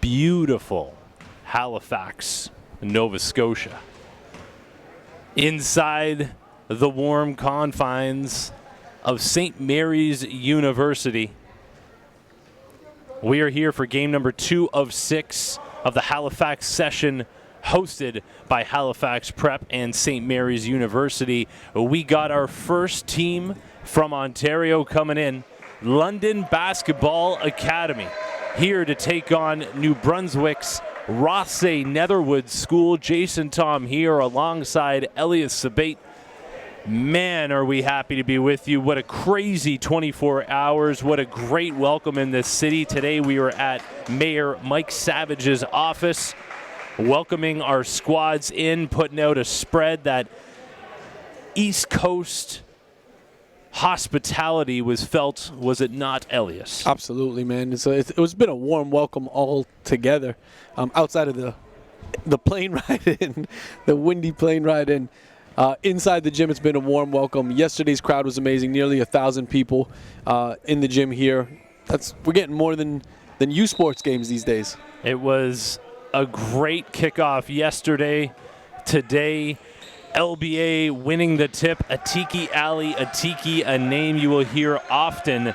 beautiful Halifax, Nova Scotia. Inside the warm confines of St. Mary's University, we are here for game number 2 of 6 of the Halifax session, hosted by Halifax Prep and St. Mary's University. We got our first team from Ontario coming in, London Basketball Academy, here to take on New Brunswick's Rothesay Netherwood School. Jason Tom here alongside Elias Sabate. Man, are we happy to be with you. What a crazy 24 hours. What a great welcome in this city. Today we were at Mayor Mike Savage's office, welcoming our squads in, putting out a spread. That East Coast hospitality was felt, was it not, Elias? Absolutely, man. It's been a warm welcome all together. Outside of the plane ride in, the windy plane ride in. Inside the gym, it's been a warm welcome. Yesterday's crowd was amazing. Nearly 1,000 people in the gym here. We're getting more than U Sports games these days. It was a great kickoff yesterday. Today, LBA winning the tip. Atiki Ali Atiki, a name you will hear often.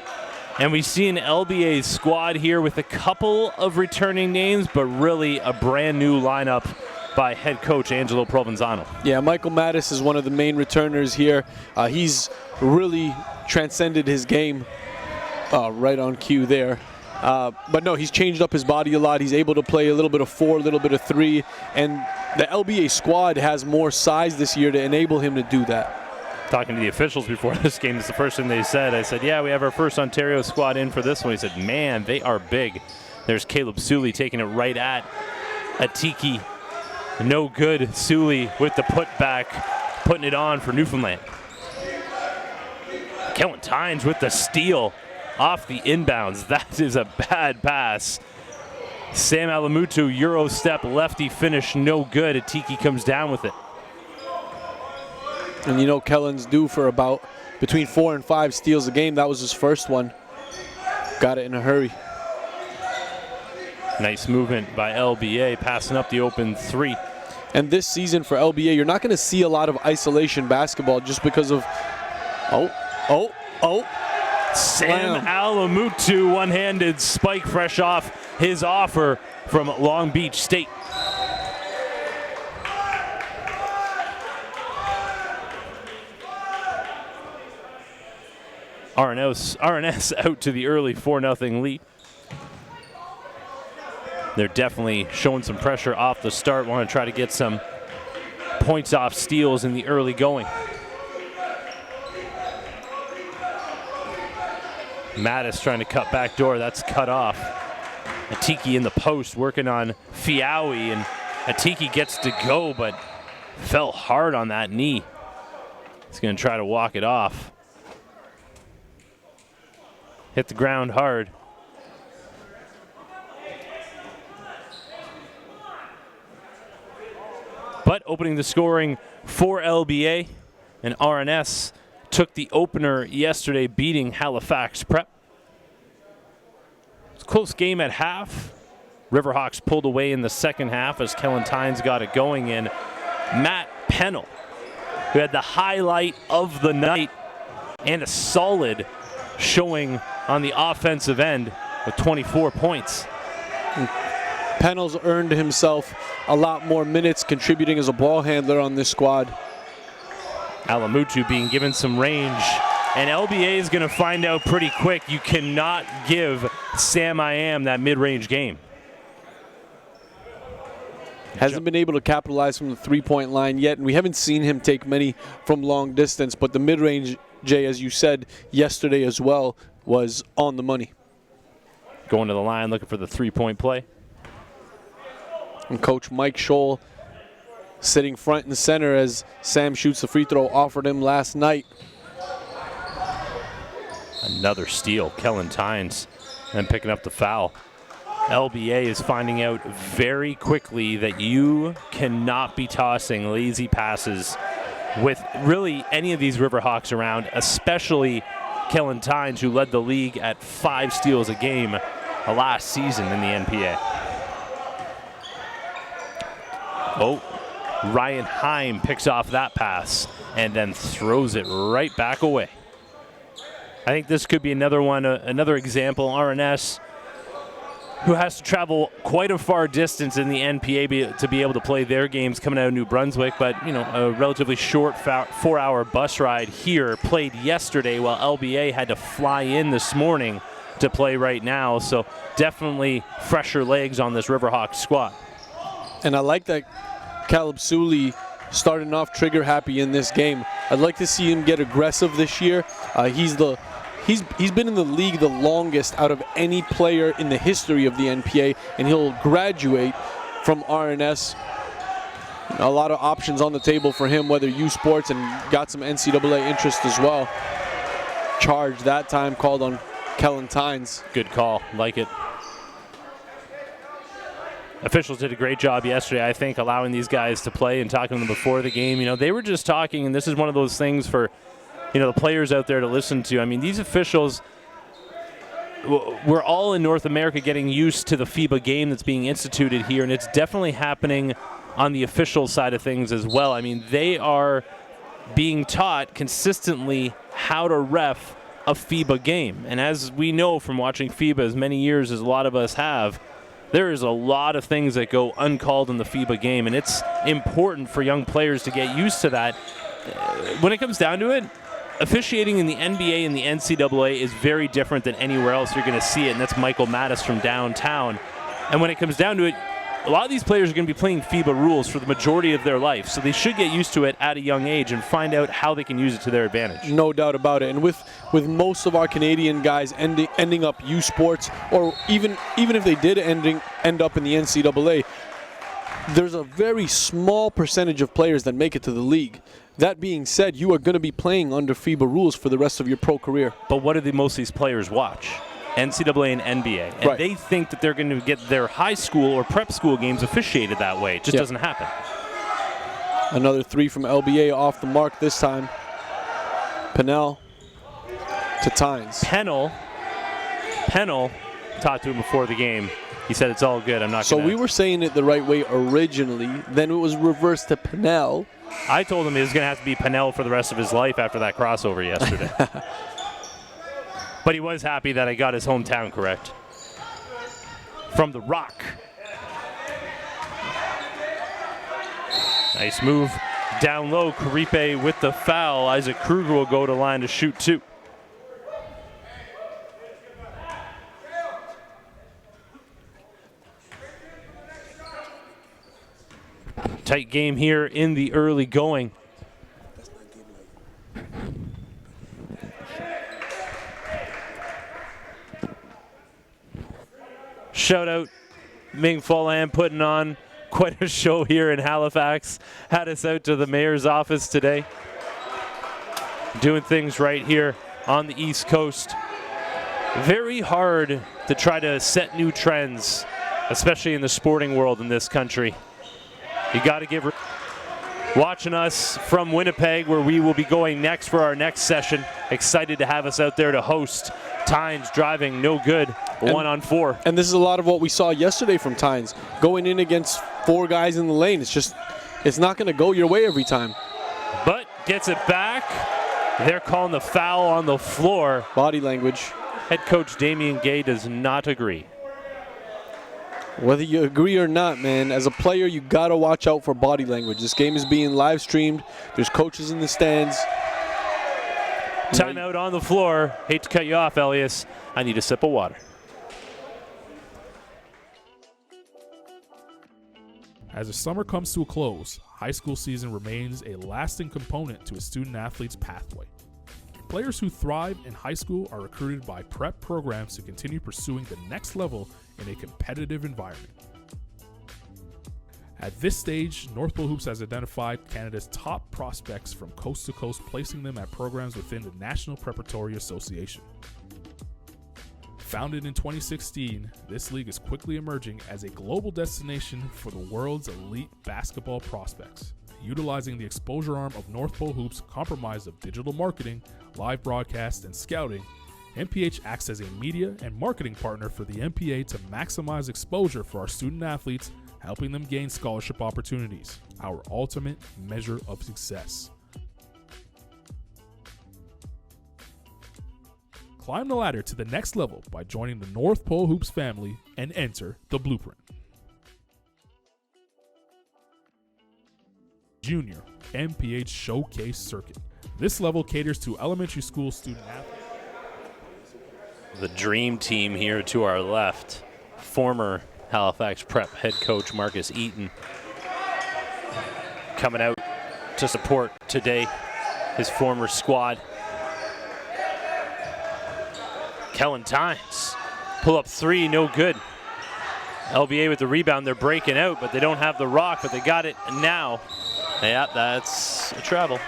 And we see an LBA squad here with a couple of returning names, but really a brand new lineup by head coach Angelo Provenzano. Yeah, Michael Mattis is one of the main returners here. He's really transcended his game right on cue there. But no, he's changed up his body a lot. He's able to play a little bit of 4, a little bit of 3, and the LBA squad has more size this year to enable him to do that. Talking to the officials before this game, it's the first thing they said. I said, yeah, we have our first Ontario squad in for this one. He said, man, they are big. There's Caleb Sully taking it right at Atiki. No good. Sully with the putback, putting it on for Newfoundland. Kellen Tynes with the steal off the inbounds. That is a bad pass. Sam Alamutu, Euro step, lefty finish, no good. Atiki comes down with it. And you know Kellen's due for about between 4 and 5 steals a game. That was his first one. Got it in a hurry. Nice movement by LBA, passing up the open 3. And this season for LBA, you're not going to see a lot of isolation basketball just because of, Sam Alamutu, one-handed spike fresh off his offer from Long Beach State. RNS out to the early 4-0 lead. They're definitely showing some pressure off the start. Want to try to get some points off steals in the early going. Mattis trying to cut back door. That's cut off. Atiki in the post working on Fiawi, and Atiki gets to go, but fell hard on that knee. He's going to try to walk it off. Hit the ground hard. But opening the scoring for LBA, and RNS took the opener yesterday, beating Halifax Prep. It's a close game at half. Riverhawks pulled away in the second half as Kellen Tynes got it going in. Matt Pennell, who had the highlight of the night and a solid showing on the offensive end with 24 points. Pennell's earned himself a lot more minutes contributing as a ball handler on this squad. Alamutu being given some range, and LBA is going to find out pretty quick you cannot give Sam I Am that mid-range game. Hasn't been able to capitalize from the three-point line yet, and we haven't seen him take many from long distance, but the mid-range, Jay, as you said yesterday as well, was on the money. Going to the line, looking for the three-point play. And Coach Mike Scholl sitting front and center as Sam shoots the free throw offered him last night. Another steal, Kellen Tynes, and picking up the foul. LBA is finding out very quickly that you cannot be tossing lazy passes with really any of these Riverhawks around, especially Kellen Tynes, who led the league at 5 steals a game last season in the NPA. Oh, Ryan Heim picks off that pass and then throws it right back away. I think this could be another one, another example. RNS, who has to travel quite a far distance in the NPA to be able to play their games coming out of New Brunswick, but a relatively short 4-hour bus ride here, played yesterday while LBA had to fly in this morning to play right now. So definitely fresher legs on this Riverhawks squad. And I like that Caleb Suley starting off trigger happy in this game. I'd like to see him get aggressive this year. He's been in the league the longest out of any player in the history of the NPA, and he'll graduate from RNS. A lot of options on the table for him, whether U Sports, and got some NCAA interest as well. Charge that time called on Kellen Tynes. Good call, like it. Officials did a great job yesterday, I think, allowing these guys to play and talking to them before the game. They were just talking, and this is one of those things for the players out there to listen to. I mean, these officials, we're all in North America getting used to the FIBA game that's being instituted here, and it's definitely happening on the official side of things as well. I mean, they are being taught consistently how to ref a FIBA game. And as we know from watching FIBA as many years as a lot of us have, there is a lot of things that go uncalled in the FIBA game, and it's important for young players to get used to that. When it comes down to it, officiating in the NBA and the NCAA is very different than anywhere else you're going to see it, and that's Michael Mattis from downtown. And when it comes down to it, a lot of these players are going to be playing FIBA rules for the majority of their life, so they should get used to it at a young age and find out how they can use it to their advantage. No doubt about it. And with most of our Canadian guys ending up U Sports, or even if they did end up in the NCAA, there's a very small percentage of players that make it to the league. That being said, you are going to be playing under FIBA rules for the rest of your pro career. But what do most of these players watch? NCAA and NBA. And They think that they're going to get their high school or prep school games officiated that way. It just doesn't happen. Another three from LBA off the mark this time. Pennell to Tynes. Pennell talked to him before the game. He said it's all good. I'm not going to. So we were saying it the right way originally. Then it was reversed to Pennell. I told him it was going to have to be Pennell for the rest of his life after that crossover yesterday. But he was happy that I got his hometown correct. From the Rock. Nice move. Down low, Karipe with the foul. Isaac Kruger will go to line to shoot two. Tight game here in the early going. Shout out Ming Folan putting on quite a show here in Halifax. Had us out to the mayor's office today. Doing things right here on the East Coast. Very hard to try to set new trends, especially in the sporting world in this country. You got to give her. Watching us from Winnipeg, where we will be going next for our next session. Excited to have us out there to host. Tynes driving, no good, 1-on-4. And this is a lot of what we saw yesterday from Tynes. Going in against four guys in the lane, it's not going to go your way every time. But gets it back. They're calling the foul on the floor. Body language. Head coach Damian Gay does not agree. Whether you agree or not, man, as a player, you got to watch out for body language. This game is being live streamed. There's coaches in the stands. Timeout on the floor. Hate to cut you off, Elias. I need a sip of water. As the summer comes to a close, high school season remains a lasting component to a student-athlete's pathway. Players who thrive in high school are recruited by prep programs to continue pursuing the next level in a competitive environment. At this stage, North Pole Hoops has identified Canada's top prospects from coast to coast, placing them at programs within the National Preparatory Association. Founded in 2016, this league is quickly emerging as a global destination for the world's elite basketball prospects. Utilizing the exposure arm of North Pole Hoops, comprised of digital marketing, live broadcast, and scouting, NPH acts as a media and marketing partner for the NPA to maximize exposure for our student athletes helping them gain scholarship opportunities, our ultimate measure of success. Climb the ladder to the next level by joining the North Pole Hoops family and enter the Blueprint. Junior NPA Showcase Circuit. This level caters to elementary school student athletes. The dream team here to our left, former Halifax Prep head coach Marcus Eaton, coming out to support today his former squad. Kellen Tynes, pull up three, no good. LBA with the rebound, they're breaking out, but they don't have the rock, but they got it now. Yeah, that's a travel.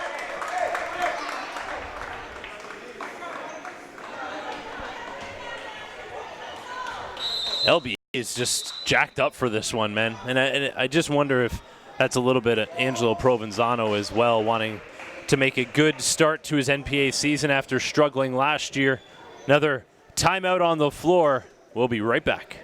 LBA is just jacked up for this one, man. And I just wonder if that's a little bit of Angelo Provenzano as well, wanting to make a good start to his NPA season after struggling last year. Another timeout on the floor. We'll be right back.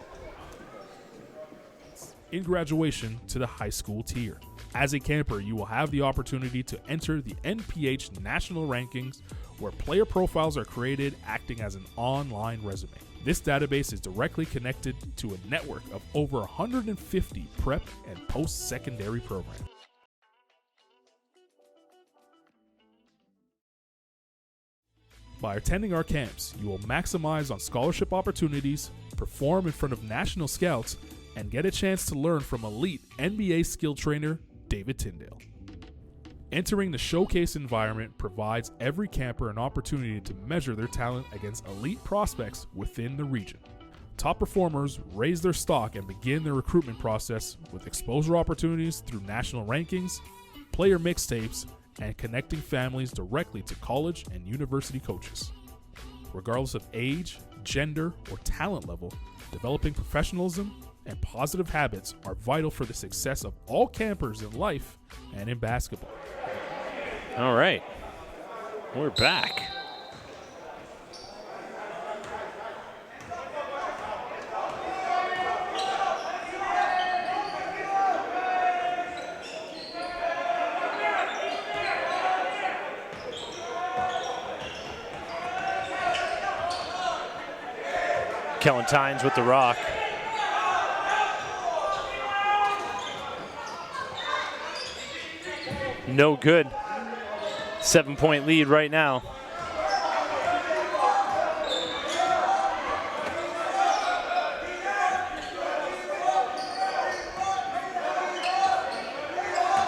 In graduation to the high school tier. As a camper, you will have the opportunity to enter the NPH national rankings, where player profiles are created acting as an online resume. This database is directly connected to a network of over 150 prep and post-secondary programs. By attending our camps, you will maximize on scholarship opportunities, perform in front of national scouts, and get a chance to learn from elite NBA skill trainer David Tyndale. Entering the showcase environment provides every camper an opportunity to measure their talent against elite prospects within the region. Top performers raise their stock and begin their recruitment process with exposure opportunities through national rankings, player mixtapes, and connecting families directly to college and university coaches. Regardless of age, gender, or talent level, developing professionalism and positive habits are vital for the success of all campers in life and in basketball. All right, we're back. Kellen Tynes with the rock. No good. 7-point lead right now.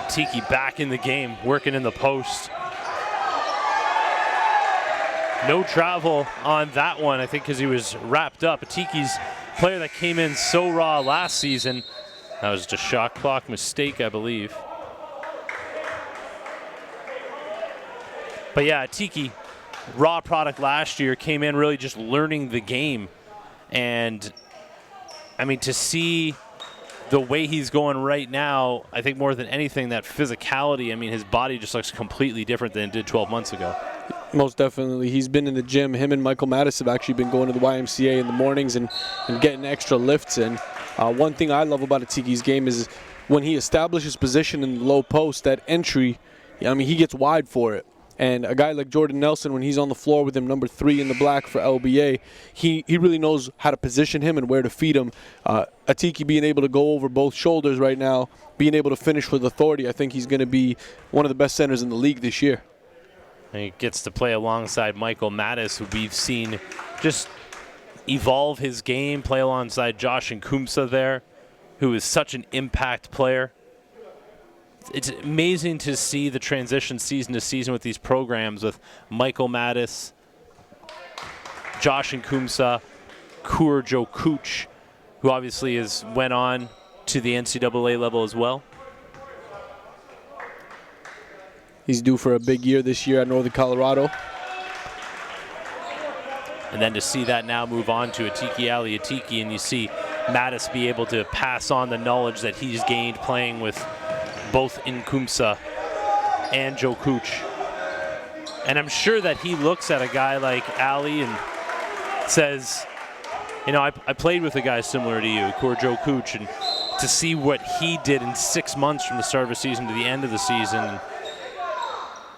Tiki back in the game, working in the post. No travel on that one, I think, because he was wrapped up. Tiki's player that came in so raw last season. That was just a shot clock mistake, I believe. But yeah, Tiki, raw product last year, came in really just learning the game. And, I mean, to see the way he's going right now, I think more than anything, that physicality, I mean, his body just looks completely different than it did 12 months ago. Most definitely. He's been in the gym. Him and Michael Mattis have actually been going to the YMCA in the mornings and getting extra lifts in. One thing I love about Tiki's game is when he establishes position in the low post, that entry, I mean, he gets wide for it. And a guy like Jordan Nelson, when he's on the floor with him, number 3 in the black for LBA, he really knows how to position him and where to feed him. Atiki being able to go over both shoulders right now, being able to finish with authority, I think he's going to be one of the best centers in the league this year. And he gets to play alongside Michael Mattis, who we've seen just evolve his game, play alongside Josh Nkumsa there, who is such an impact player. It's amazing to see the transition season to season with these programs with Michael Mattis, Josh Nkumsa, Kur Joe Cooch, who obviously went on to the NCAA level as well. He's due for a big year this year at Northern Colorado. And then to see that now move on to Atiki Atiki, and you see Mattis be able to pass on the knowledge that he's gained playing with both Nkumsa and Joe Cooch. And I'm sure that he looks at a guy like Ali and says, you know, I played with a guy similar to you, Kur Joe Cooch, and to see what he did in 6 months from the start of the season to the end of the season.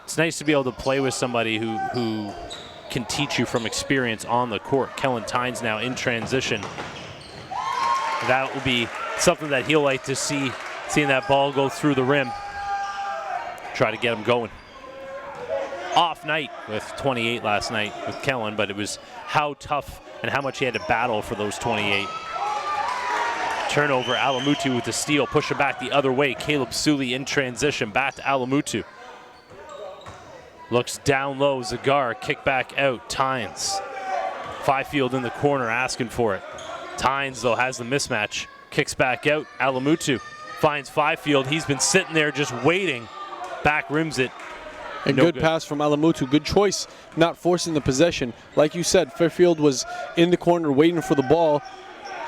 It's nice to be able to play with somebody who can teach you from experience on the court. Kellen Tynes now in transition. That will be something that he'll like to see, seeing that ball go through the rim. Try to get him going. Off night with 28 last night with Kellen, but it was how tough and how much he had to battle for those 28. Turnover, Alamutu with the steal, push it back the other way. Caleb Sully in transition, back to Alamutu. Looks down low, Zagar, kick back out, Tynes. Fifield in the corner asking for it. Tynes, though, has the mismatch. Kicks back out, Alamutu finds Fifield. He's been sitting there just waiting. Back rims it. And good pass from Alamutu. Good choice, not forcing the possession. Like you said, Fairfield was in the corner waiting for the ball.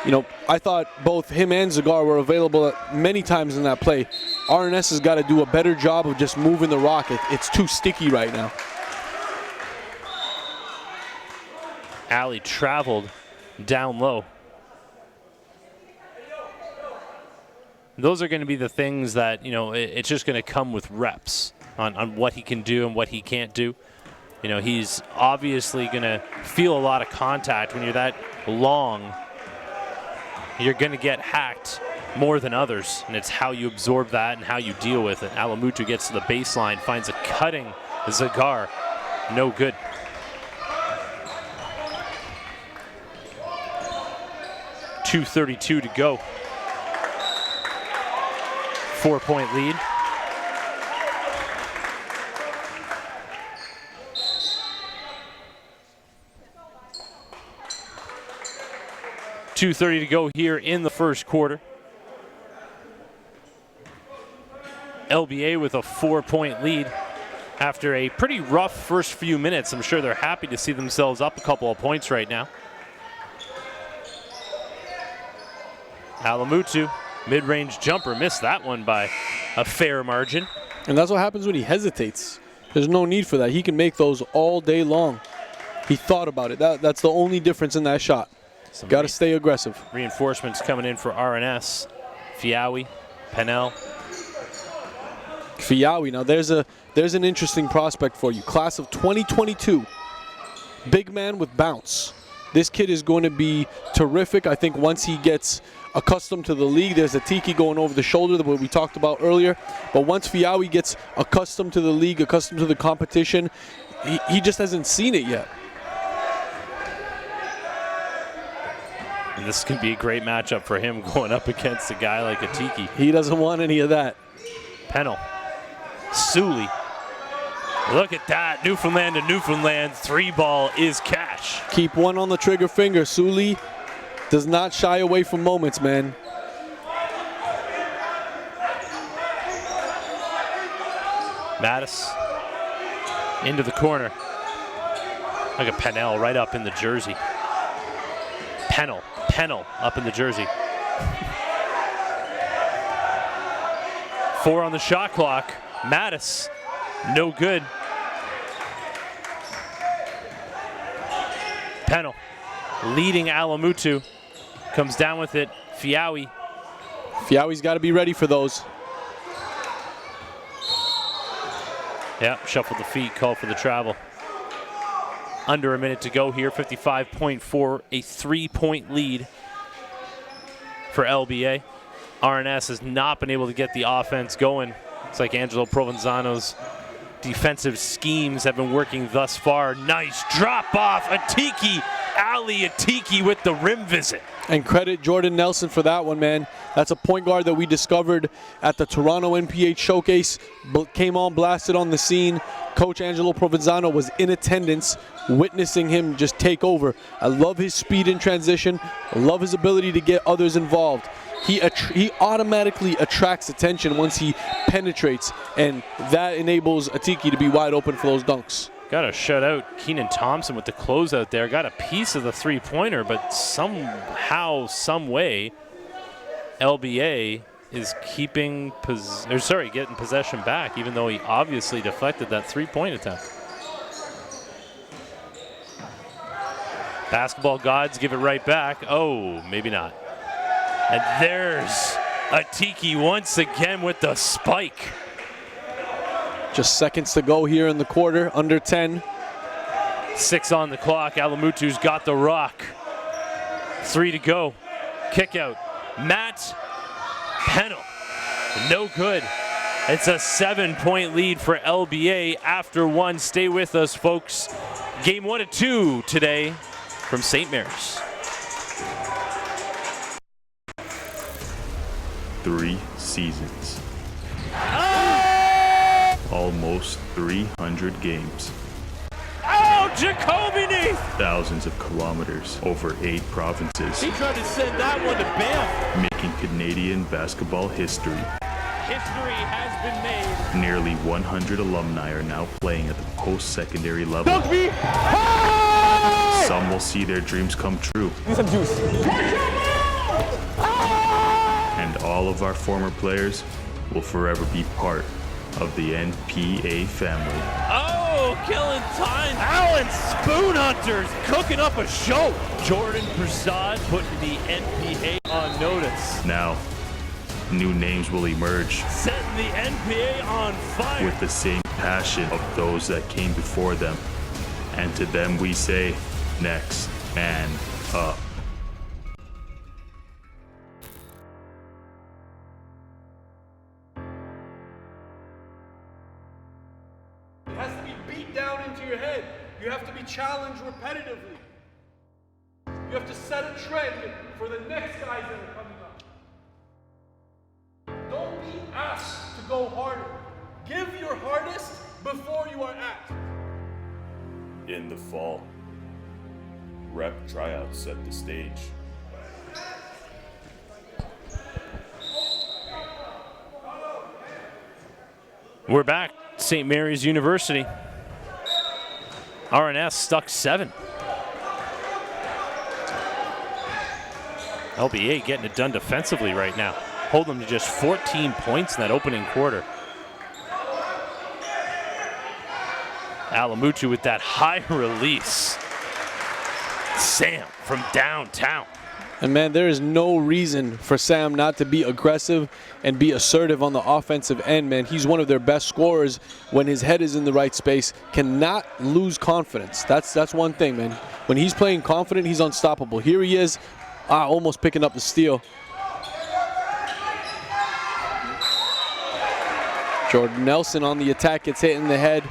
You know, I thought both him and Zagar were available many times in that play. RNS has got to do a better job of just moving the rock. It's too sticky right now. Alley traveled down low. Those are going to be the things that, you know, it's just going to come with reps on what he can do and what he can't do. You know, he's obviously going to feel a lot of contact when you're that long. You're going to get hacked more than others, and it's how you absorb that and how you deal with it. Alamutu gets to the baseline, finds a cutting Zagar. No good. .232 to go. 4-point lead. .230 to go here in the first quarter. LBA with a 4-point lead after a pretty rough first few minutes. I'm sure they're happy to see themselves up a couple of points right now. Alamutu, mid-range jumper, missed that one by a fair margin. And that's what happens when he hesitates. There's no need for that. He can make those all day long. He thought about it. That's the only difference in that shot. Got to stay aggressive. Reinforcements coming in for RNS. Fiawi, Pennell. Fiawi, now there's an interesting prospect for you. Class of 2022. Big man with bounce. This kid is going to be terrific. I think once he gets accustomed to the league, there's a Tiki going over the shoulder that we talked about earlier. But once Fiawi gets accustomed to the league, accustomed to the competition, he just hasn't seen it yet. And this could be a great matchup for him going up against a guy like a Tiki. He doesn't want any of that. Pennell. Sully. Look at that. Newfoundland to Newfoundland. 3-ball is cash. Keep one on the trigger finger. Sully does not shy away from moments, man. Mattis into the corner. Look at Pennell right up in the jersey. Pennell up in the jersey. 4 on the shot clock. Mattis, no good. Pennell leading Alamutu. Comes down with it. Fiawi. Fiawi's got to be ready for those. Yep, shuffled the feet, called for the travel. Under a minute to go here, 55.4, a 3-point lead for LBA. RNS has not been able to get the offense going. It's like Angelo Provenzano's defensive schemes have been working thus far. Nice drop off, Atiki, Ali Atiki with the rim visit. And credit Jordan Nelson for that one, man. That's a point guard that we discovered at the Toronto NPA Showcase. Came on, blasted on the scene. Coach Angelo Provenzano was in attendance, witnessing him just take over. I love his speed in transition. I love his ability to get others involved. He automatically attracts attention once he penetrates, and that enables Atiki to be wide open for those dunks. Got to shut out Keenan Thompson with the closeout there. Got a piece of the three-pointer, but somehow, some way, LBA is getting possession back, even though he obviously deflected that three-point attempt. Basketball gods give it right back. Oh, maybe not. And there's Atiki once again with the spike. Just seconds to go here in the quarter, under 10. 6 on the clock. Alamutu's got the rock. 3 to go. Kick out. Matt Pennell. No good. It's a 7-point lead for LBA after 1. Stay with us, folks. Game 1 of 2 today from St. Mary's. 3 seasons. Almost 300 games. Oh, Jacoby Neath! Thousands of kilometers over 8 provinces. He tried to send that one to Banff. Making Canadian basketball history. History has been made. Nearly 100 alumni are now playing at the post-secondary level. Some will see their dreams come true. Some juice. And all of our former players will forever be part of the NPA family. Oh, killing time. Allen Spoon Hunters cooking up a show. Jordan Prasad putting the NPA on notice. Now, new names will emerge. Setting the NPA on fire. With the same passion of those that came before them. And to them we say, next man up. It has to be beat down into your head. You have to be challenged repetitively. You have to set a trend for the next guys that are coming up. Don't be asked to go harder. Give your hardest before you are asked. In the fall, rep tryouts set the stage. We're back. St. Mary's University. RNS stuck 7. LBA getting it done defensively right now. Hold them to just 14 points in that opening quarter. Alamutu with that high release. Sam from downtown. And man, there is no reason for Sam not to be aggressive and be assertive on the offensive end, man. He's one of their best scorers when his head is in the right space. Cannot lose confidence. That's one thing, man. When he's playing confident, he's unstoppable. Here he is, almost picking up the steal. Jordan Nelson on the attack, gets hit in the head.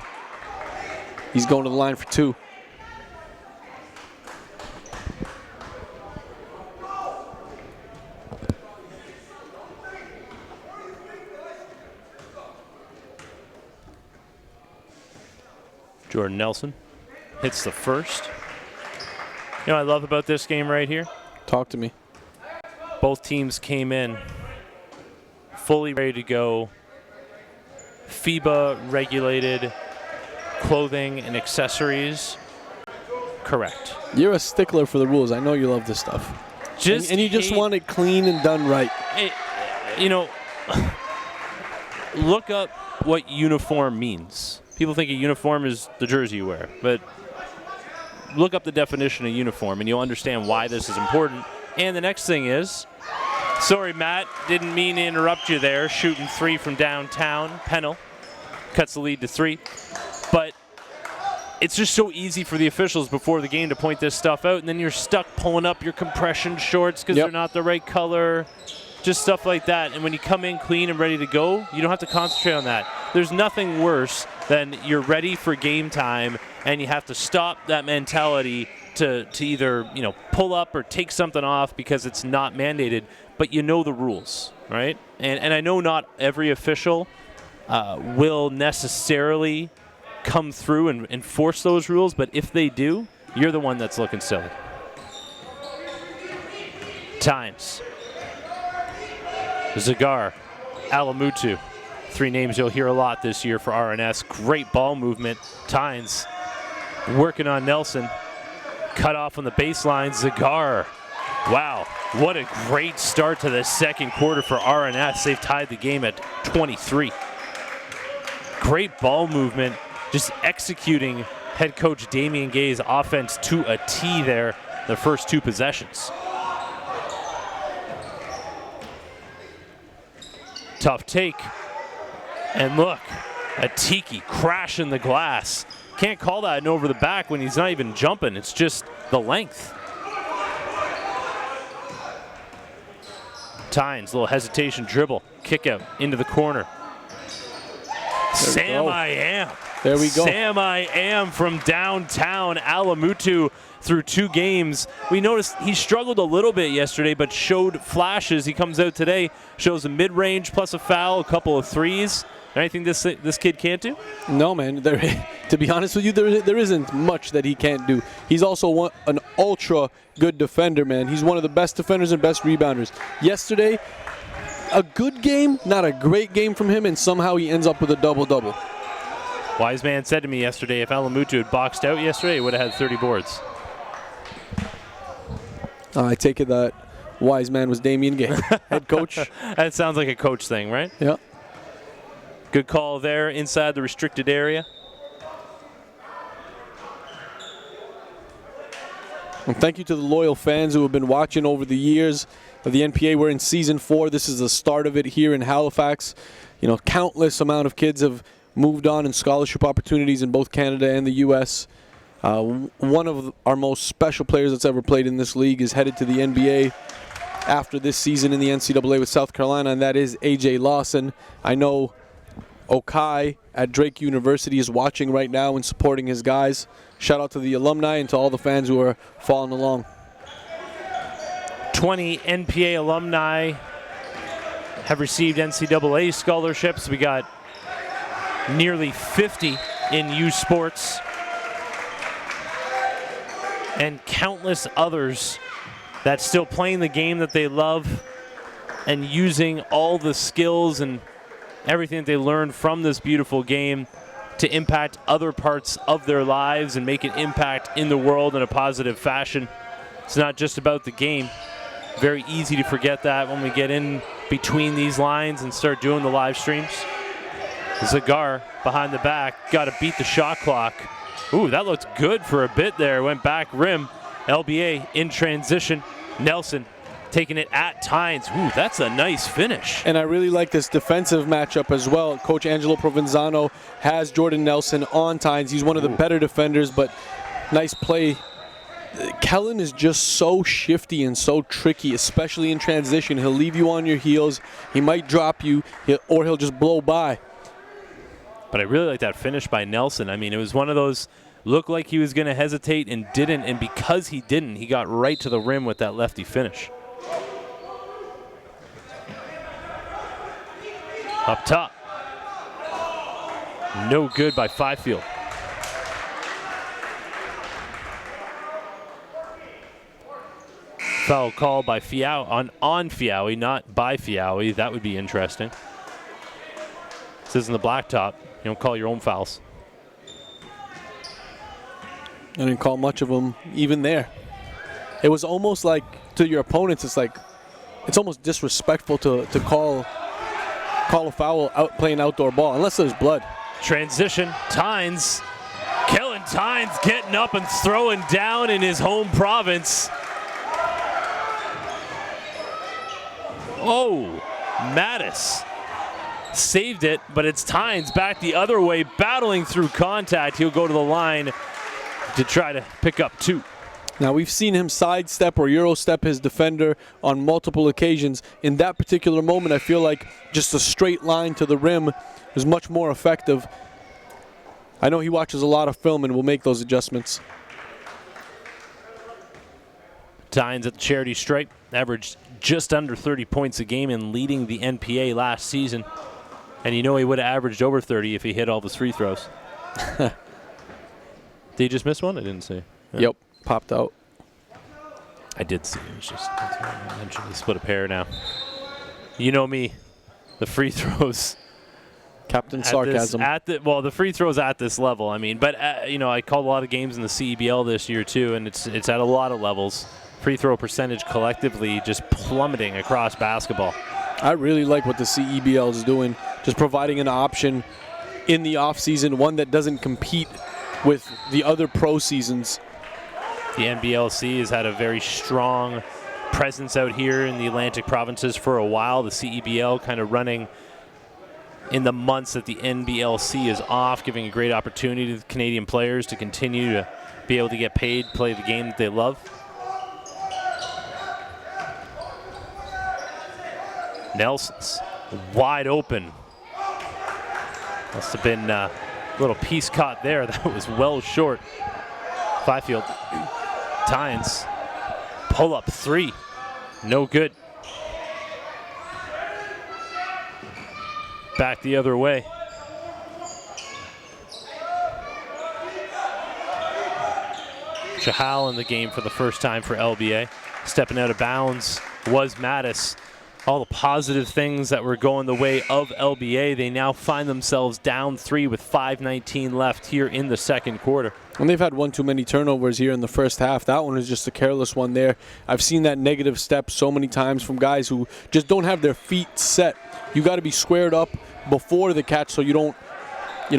He's going to the line for 2. Jordan Nelson hits the first. You know what I love about this game right here? Talk to me. Both teams came in fully ready to go. FIBA regulated clothing and accessories. Correct. You're a stickler for the rules. I know you love this stuff. And you just want it clean and done right. You know, look up what uniform means. People think a uniform is the jersey you wear, but look up the definition of uniform and you'll understand why this is important. And the next thing is, sorry, Matt, didn't mean to interrupt you there. Shooting 3 from downtown. Pennell cuts the lead to 3. But it's just so easy for the officials before the game to point this stuff out, and then you're stuck pulling up your compression shorts because they're not the right color. Just stuff like that. And when you come in clean and ready to go, you don't have to concentrate on that. There's nothing worse than you're ready for game time and you have to stop that mentality to either, you know, pull up or take something off because it's not mandated, but you know the rules, right? And I know not every official will necessarily come through and enforce those rules, but if they do, you're the one that's looking silly. Times. Zagar, Alamutu, 3 names you'll hear a lot this year for RNS. Great ball movement. Tynes working on Nelson. Cut off on the baseline. Zagar. Wow, what a great start to the second quarter for RNS. They've tied the game at 23. Great ball movement, just executing head coach Damian Gay's offense to a T there, the first 2 possessions. Tough take. And look, a Tiki crashing the glass. Can't call that an over the back when he's not even jumping. It's just the length. Tynes, little hesitation dribble. Kick out into the corner. Sam I Am. There we go. Sam I Am from downtown Alamutu through 2 games. We noticed he struggled a little bit yesterday, but showed flashes. He comes out today, shows a mid-range plus a foul, a couple of threes. Anything this kid can't do? No, man. To be honest with you, there isn't much that he can't do. He's also an ultra good defender, man. He's one of the best defenders and best rebounders. Yesterday, a good game, not a great game from him, and somehow he ends up with a double-double. Wise man said to me yesterday, if Alamutu had boxed out yesterday, he would have had 30 boards. I take it that wise man was Damian Gay, head coach. That sounds like a coach thing, right? Yeah. Good call there inside the restricted area. And thank you to the loyal fans who have been watching over the years of the NPA. We're in season 4. This is the start of it here in Halifax. You know, countless amount of kids have moved on in scholarship opportunities in both Canada and the U.S. One of our most special players that's ever played in this league is headed to the NBA after this season in the NCAA with South Carolina, and that is A.J. Lawson. I know Okai at Drake University is watching right now and supporting his guys. Shout out to the alumni and to all the fans who are following along. 20 NPA alumni have received NCAA scholarships. We got nearly 50 in U Sports and countless others that's still playing the game that they love and using all the skills and everything that they learned from this beautiful game to impact other parts of their lives and make an impact in the world in a positive fashion. It's not just about the game. Very easy to forget that when we get in between these lines and start doing the live streams. Zagar behind the back, got to beat the shot clock. Ooh, that looked good for a bit there. Went back rim. LBA in transition. Nelson taking it at Tynes. Ooh, that's a nice finish. And I really like this defensive matchup as well. Coach Angelo Provenzano has Jordan Nelson on Tynes. He's one of the better defenders, but nice play. Kellen is just so shifty and so tricky, especially in transition. He'll leave you on your heels. He might drop you, or he'll just blow by. But I really like that finish by Nelson. I mean, it was one of those, looked like he was going to hesitate and didn't, and because he didn't, he got right to the rim with that lefty finish. Up top. No good by Fifield. Foul called by Fiawi on Fiawi, not by Fiawi. That would be interesting. This isn't the blacktop. You don't call your own fouls. I didn't call much of them even there. It was almost like, to your opponents, it's almost disrespectful to call a foul out playing outdoor ball, unless there's blood. Transition, Tynes. Kellen Tynes getting up and throwing down in his home province. Oh, Mattis saved it, but it's Tynes back the other way, battling through contact. He'll go to the line to try to pick up 2. Now, we've seen him sidestep or Eurostep his defender on multiple occasions. In that particular moment, I feel like just a straight line to the rim is much more effective. I know he watches a lot of film and will make those adjustments. Tynes at the charity stripe, averaged just under 30 points a game and leading the NPA last season. And you know he would have averaged over 30 if he hit all his free throws. Did he just miss one? I didn't see. Yeah. Yep, popped out. I did see. It was just, that's what I mentioned. He split a pair now. You know me, the free throws. Captain Sarcasm. The free throws at this level. I mean, but I called a lot of games in the CEBL this year too, and it's at a lot of levels. Free throw percentage collectively just plummeting across basketball. I really like what the CEBL is doing, just providing an option in the offseason, one that doesn't compete with the other pro seasons. The NBLC has had a very strong presence out here in the Atlantic provinces for a while. The CEBL kind of running in the months that the NBLC is off, giving a great opportunity to Canadian players to continue to be able to get paid, play the game that they love. Nelson's wide open. Must have been a little piece caught there. That was well short. Fifield, Tynes, pull up 3, no good. Back the other way. Chahal in the game for the first time for LBA. Stepping out of bounds was Mattis. All the positive things that were going the way of LBA, they now find themselves down 3 with 5:19 left here in the second quarter. And they've had one too many turnovers here in the first half. That one was just a careless one there. I've seen that negative step so many times from guys who just don't have their feet set. You got to be squared up before the catch so you don't,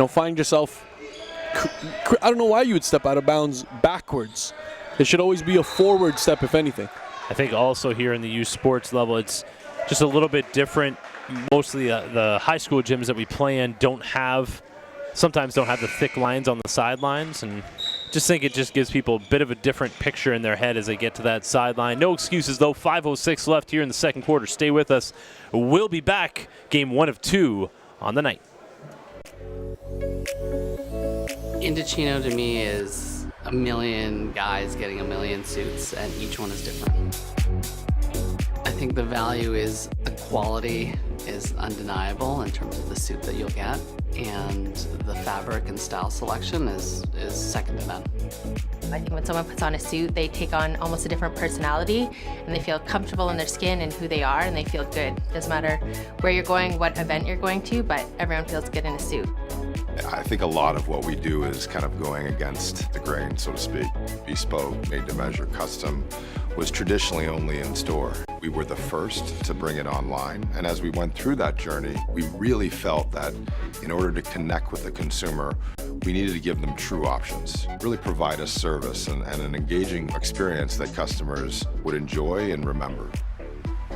find yourself. I don't know why you would step out of bounds backwards. It should always be a forward step, if anything. I think also here in the youth sports level, it's just a little bit different. Mostly the high school gyms that we play in sometimes don't have the thick lines on the sidelines, and just think it just gives people a bit of a different picture in their head as they get to that sideline. No excuses though, 5:06 left here in the second quarter. Stay with us. We'll be back, game 1 of 2 on the night. Indochino to me is a million guys getting a million suits, and each one is different. I think the value is the quality is undeniable in terms of the suit that you'll get, and the fabric and style selection is second to none. I think when someone puts on a suit, they take on almost a different personality, and they feel comfortable in their skin and who they are, and they feel good. Doesn't matter where you're going, what event you're going to, but everyone feels good in a suit. I think a lot of what we do is kind of going against the grain, so to speak. Bespoke, made to measure, custom was traditionally only in store. We were the first to bring it online, and as we went through that journey, we really felt that in order to connect with the consumer, we needed to give them true options, really provide a service and an engaging experience that customers would enjoy and remember.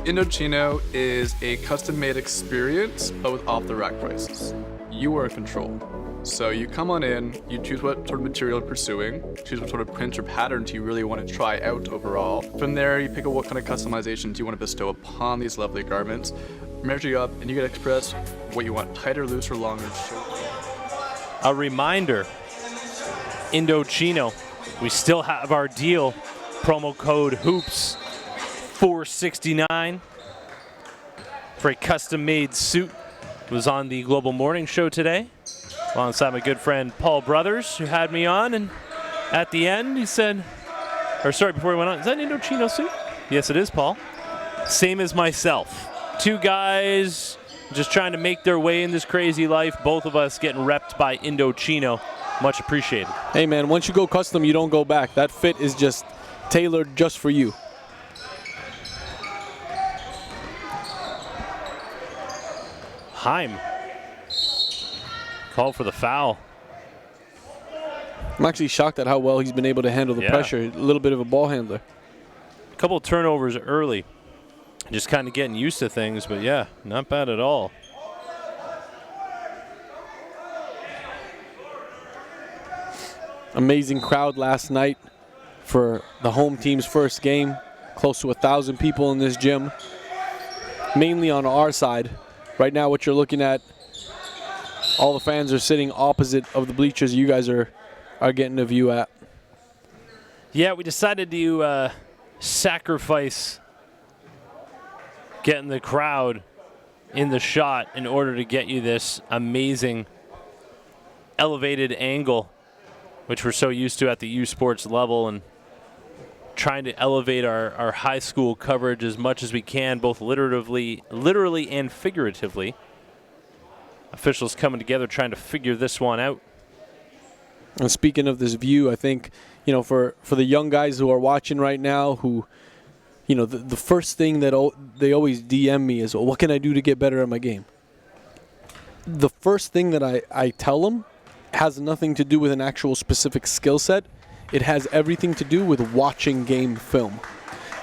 Indochino is a custom-made experience, but with off-the-rack prices. You are in control. So you come on in, you choose what sort of material you're pursuing, choose what sort of prints or patterns you really want to try out overall. From there, you pick out what kind of customizations you want to bestow upon these lovely garments, measure you up, and you get to express what you want, tighter, looser, longer, shorter. A reminder, Indochino, we still have our deal, promo code HOOPS, $469 for a custom-made suit. It was on the Global Morning Show today, alongside my good friend Paul Brothers, who had me on, and at the end he said, before he went on, is that an Indochino suit? Yes, it is, Paul. Same as myself. Two guys just trying to make their way in this crazy life, both of us getting repped by Indochino. Much appreciated. Hey man, once you go custom, you don't go back. That fit is just tailored just for you. Heim. Call for the foul. I'm actually shocked at how well he's been able to handle the pressure. A little bit of a ball handler. A couple of turnovers early. Just kind of getting used to things, but yeah, not bad at all. Amazing crowd last night for the home team's first game. Close to 1,000 people in this gym, mainly on our side. Right now what you're looking at, all the fans are sitting opposite of the bleachers you guys are getting a view at. Yeah, we decided to sacrifice getting the crowd in the shot in order to get you this amazing elevated angle, which we're so used to at the U Sports level, and trying to elevate our high school coverage as much as we can, both literally and figuratively. Officials coming together trying to figure this one out. And speaking of this view, I think, for the young guys who are watching right now, who, the first thing that they always DM me is, well, what can I do to get better at my game? The first thing that I tell them has nothing to do with an actual specific skill set. It has everything to do with watching game film.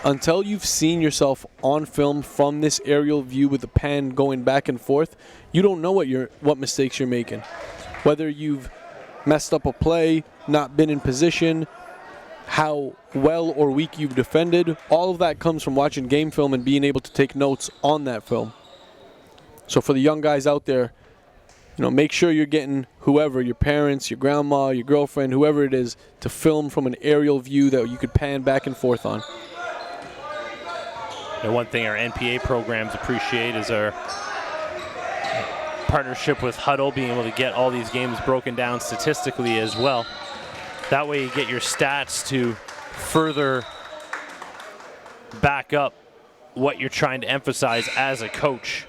until you've seen yourself on film from this aerial view with the pan going back and forth, you don't know what mistakes you're making. Whether you've messed up a play, not been in position, how well or weak you've defended, all of that comes from watching game film and being able to take notes on that film. So for the young guys out there, make sure you're getting whoever, your parents, your grandma, your girlfriend, whoever it is, to film from an aerial view that you could pan back and forth on. And one thing our NPA programs appreciate is our partnership with Huddle, being able to get all these games broken down statistically as well. That way you get your stats to further back up what you're trying to emphasize as a coach.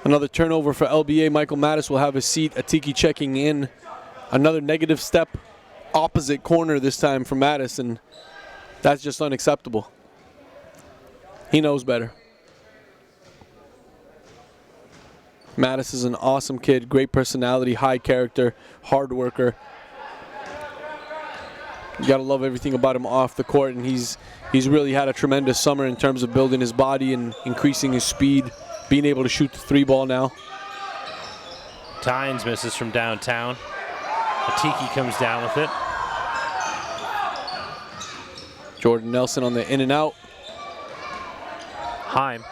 Another turnover for LBA. Michael Mattis will have his seat. Atiki checking in. Another negative step, opposite corner this time for Mattis, and that's just unacceptable. He knows better. Mattis is an awesome kid, great personality, high character, hard worker. You gotta love everything about him off the court, and he's really had a tremendous summer in terms of building his body and increasing his speed, being able to shoot the 3-ball now. Tynes misses from downtown. Atiki comes down with it. Jordan Nelson on the in and out. Heim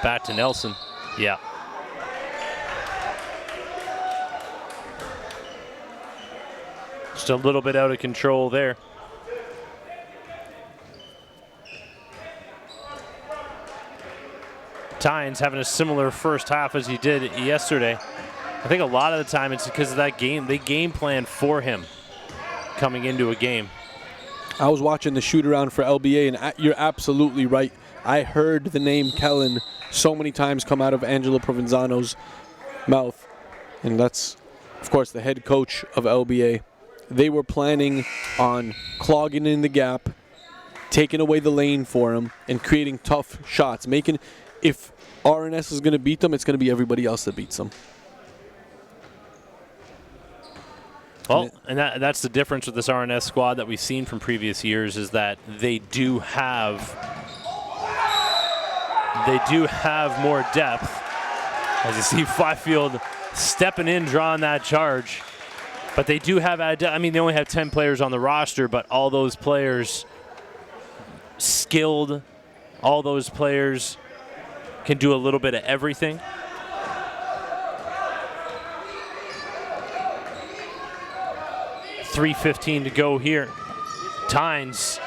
back to Nelson. Yeah. Just a little bit out of control there. Tynes having a similar first half as he did yesterday. I think a lot of the time it's because of that game. They game plan for him coming into a game. I was watching the shoot around for LBA, and you're absolutely right. I heard the name Kellen so many times come out of Angelo Provenzano's mouth, and that's, of course, the head coach of LBA. They were planning on clogging in the gap, taking away the lane for him, and creating tough shots. If RNS is going to beat them, it's going to be everybody else that beats them. Well, and that's the difference with this RNS squad that we've seen from previous years, is that they do have more depth. As you see, Fifield stepping in, drawing that charge. But they do have, they only have 10 players on the roster, but all those players skilled, all those players can do a little bit of everything. .315 to go here. Tynes.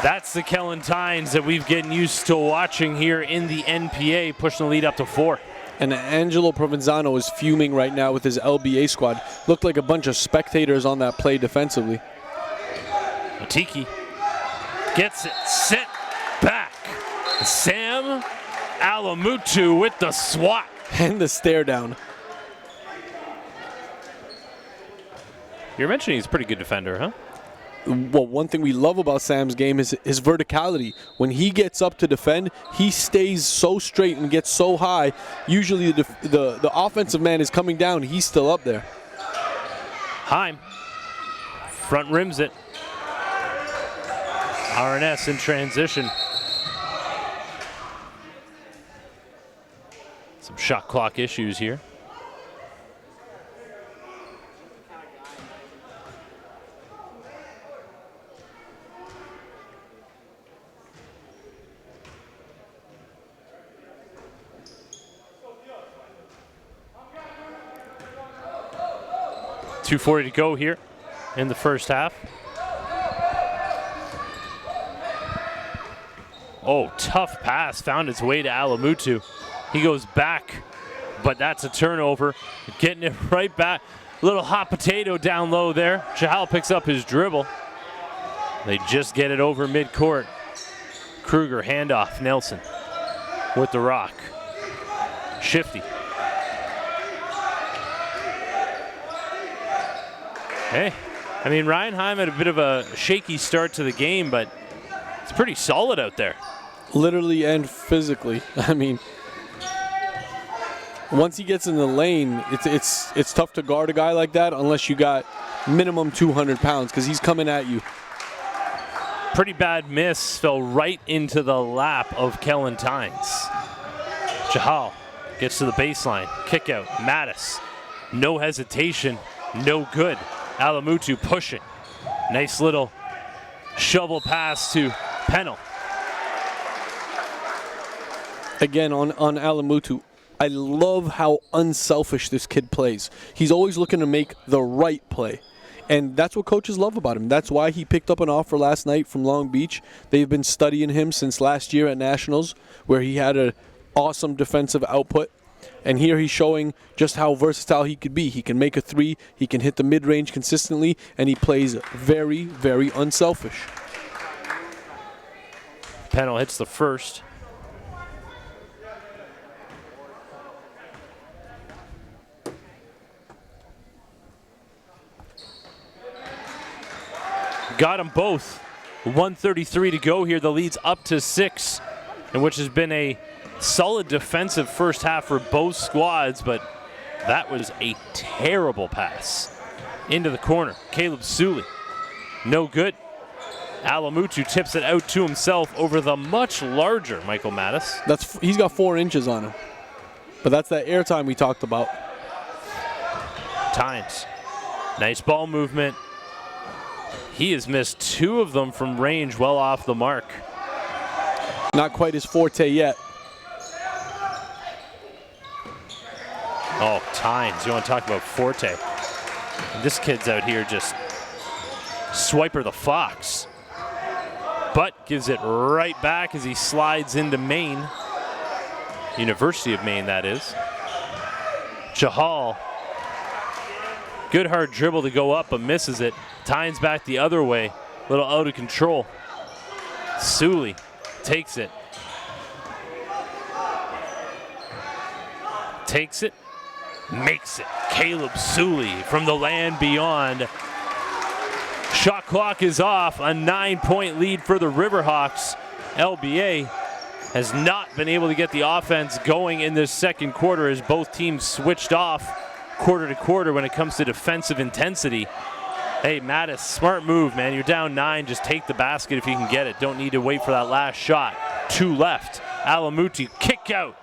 That's the Kellen Tynes that we've gotten used to watching here in the NPA, pushing the lead up to 4. And Angelo Provenzano is fuming right now with his LBA squad. Looked like a bunch of spectators on that play defensively. Atiki gets it, sent back. Sam Alamutu with the swat. And the stare down. You're mentioning he's a pretty good defender, huh? Well, one thing we love about Sam's game is his verticality. When he gets up to defend, he stays so straight and gets so high. Usually the offensive man is coming down. He's still up there. Heim. Front rims it. RNS in transition. Some shot clock issues here. .240 to go here in the first half. Oh, tough pass, found its way to Alamutu. He goes back, but that's a turnover. Getting it right back. Little hot potato down low there. Chahal picks up his dribble. They just get it over midcourt. Kruger, handoff, Nelson with the rock. Shifty. Hey, Ryan Heim had a bit of a shaky start to the game, but it's pretty solid out there. Literally and physically. Once he gets in the lane, it's tough to guard a guy like that unless you got minimum 200 pounds, because he's coming at you Pretty bad miss, fell right into the lap of Kellen Tynes. Jahal gets to the baseline, kick out, Mattis, no hesitation, no good. Alamutu pushing, nice little shovel pass to Pennell. Again, on Alamutu, I love how unselfish this kid plays. He's always looking to make the right play. And that's what coaches love about him. That's why he picked up an offer last night from Long Beach. They've been studying him since last year at Nationals, where he had an awesome defensive output. And here he's showing just how versatile he could be. He can make a three, he can hit the mid-range consistently, and he plays very, very unselfish. Pennell hits the first. Got them both. 1:33 to go here. The lead's up to 6, in which has been a solid defensive first half for both squads, but that was a terrible pass into the corner. Caleb Suley, no good. Alamutu tips it out to himself over the much larger Michael Mattis. He's got 4 inches on him, but that's that airtime we talked about. Tynes, nice ball movement. He has missed 2 of them from range, well off the mark. Not quite his forte yet. Oh, Tynes, you want to talk about forte. This kid's out here just Swiper the Fox. But gives it right back as he slides into Maine. University of Maine, that is. Jahal. Good hard dribble to go up, but misses it. Tynes back the other way. A little out of control. Suley takes it. Takes it. Makes it. Caleb Suley from the land beyond. Shot clock is off. A 9-point lead for the Riverhawks. LBA has not been able to get the offense going in this second quarter as both teams switched off quarter to quarter when it comes to defensive intensity. Hey, Mattis, smart move, man. You're down 9. Just take the basket if you can get it. Don't need to wait for that last shot. 2 left. Alamutu, kick out.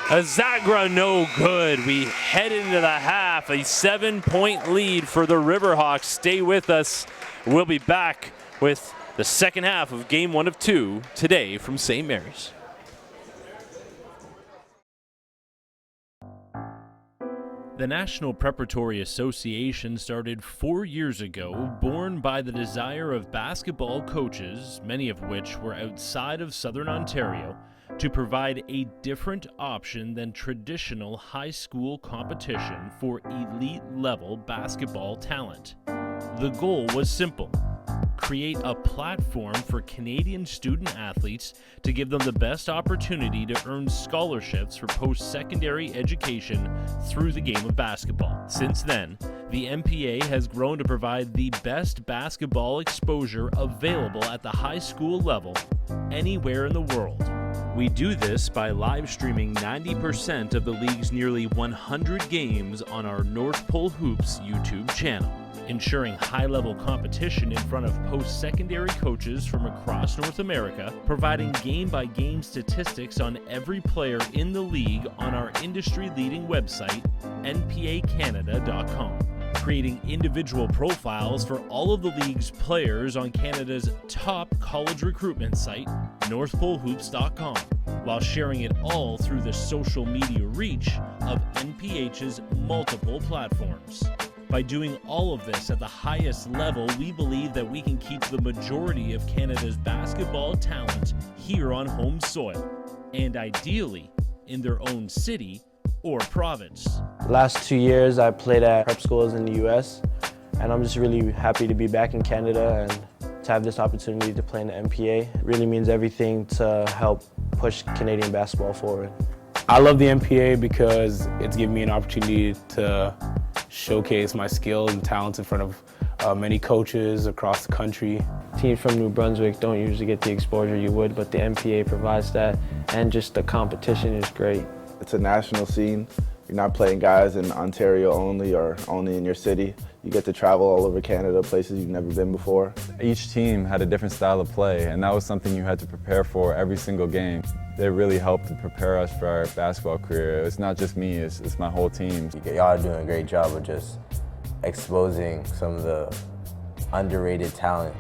Azagra, no good. We head into the half. A 7-point lead for the Riverhawks. Stay with us. We'll be back with the second half of Game 1 of 2 today from St. Mary's. The National Preparatory Association started 4 years ago, born by the desire of basketball coaches, many of which were outside of Southern Ontario, to provide a different option than traditional high school competition for elite-level basketball talent. The goal was simple: create a platform for Canadian student athletes to give them the best opportunity to earn scholarships for post-secondary education through the game of basketball. Since then, the NPA has grown to provide the best basketball exposure available at the high school level anywhere in the world. We do this by live streaming 90% of the league's nearly 100 games on our North Pole Hoops YouTube channel, ensuring high-level competition in front of post-secondary coaches from across North America, providing game-by-game statistics on every player in the league on our industry-leading website, npacanada.com, creating individual profiles for all of the league's players on Canada's top college recruitment site, northpolehoops.com, while sharing it all through the social media reach of NPH's multiple platforms. By doing all of this at the highest level, we believe that we can keep the majority of Canada's basketball talent here on home soil, and ideally in their own city or province. The last 2 years I played at prep schools in the US, and I'm just really happy to be back in Canada and to have this opportunity to play in the NPA. It really means everything to help push Canadian basketball forward. I love the NPA because it's given me an opportunity to showcase my skills and talents in front of many coaches across the country. Teams from New Brunswick don't usually get the exposure you would, but the NPA provides that, and just the competition is great. It's a national scene. You're not playing guys in Ontario only or only in your city. You get to travel all over Canada, places you've never been before. Each team had a different style of play, and that was something you had to prepare for every single game. It really helped to prepare us for our basketball career. It's not just me, it's my whole team. Y'all are doing a great job of just exposing some of the underrated talent.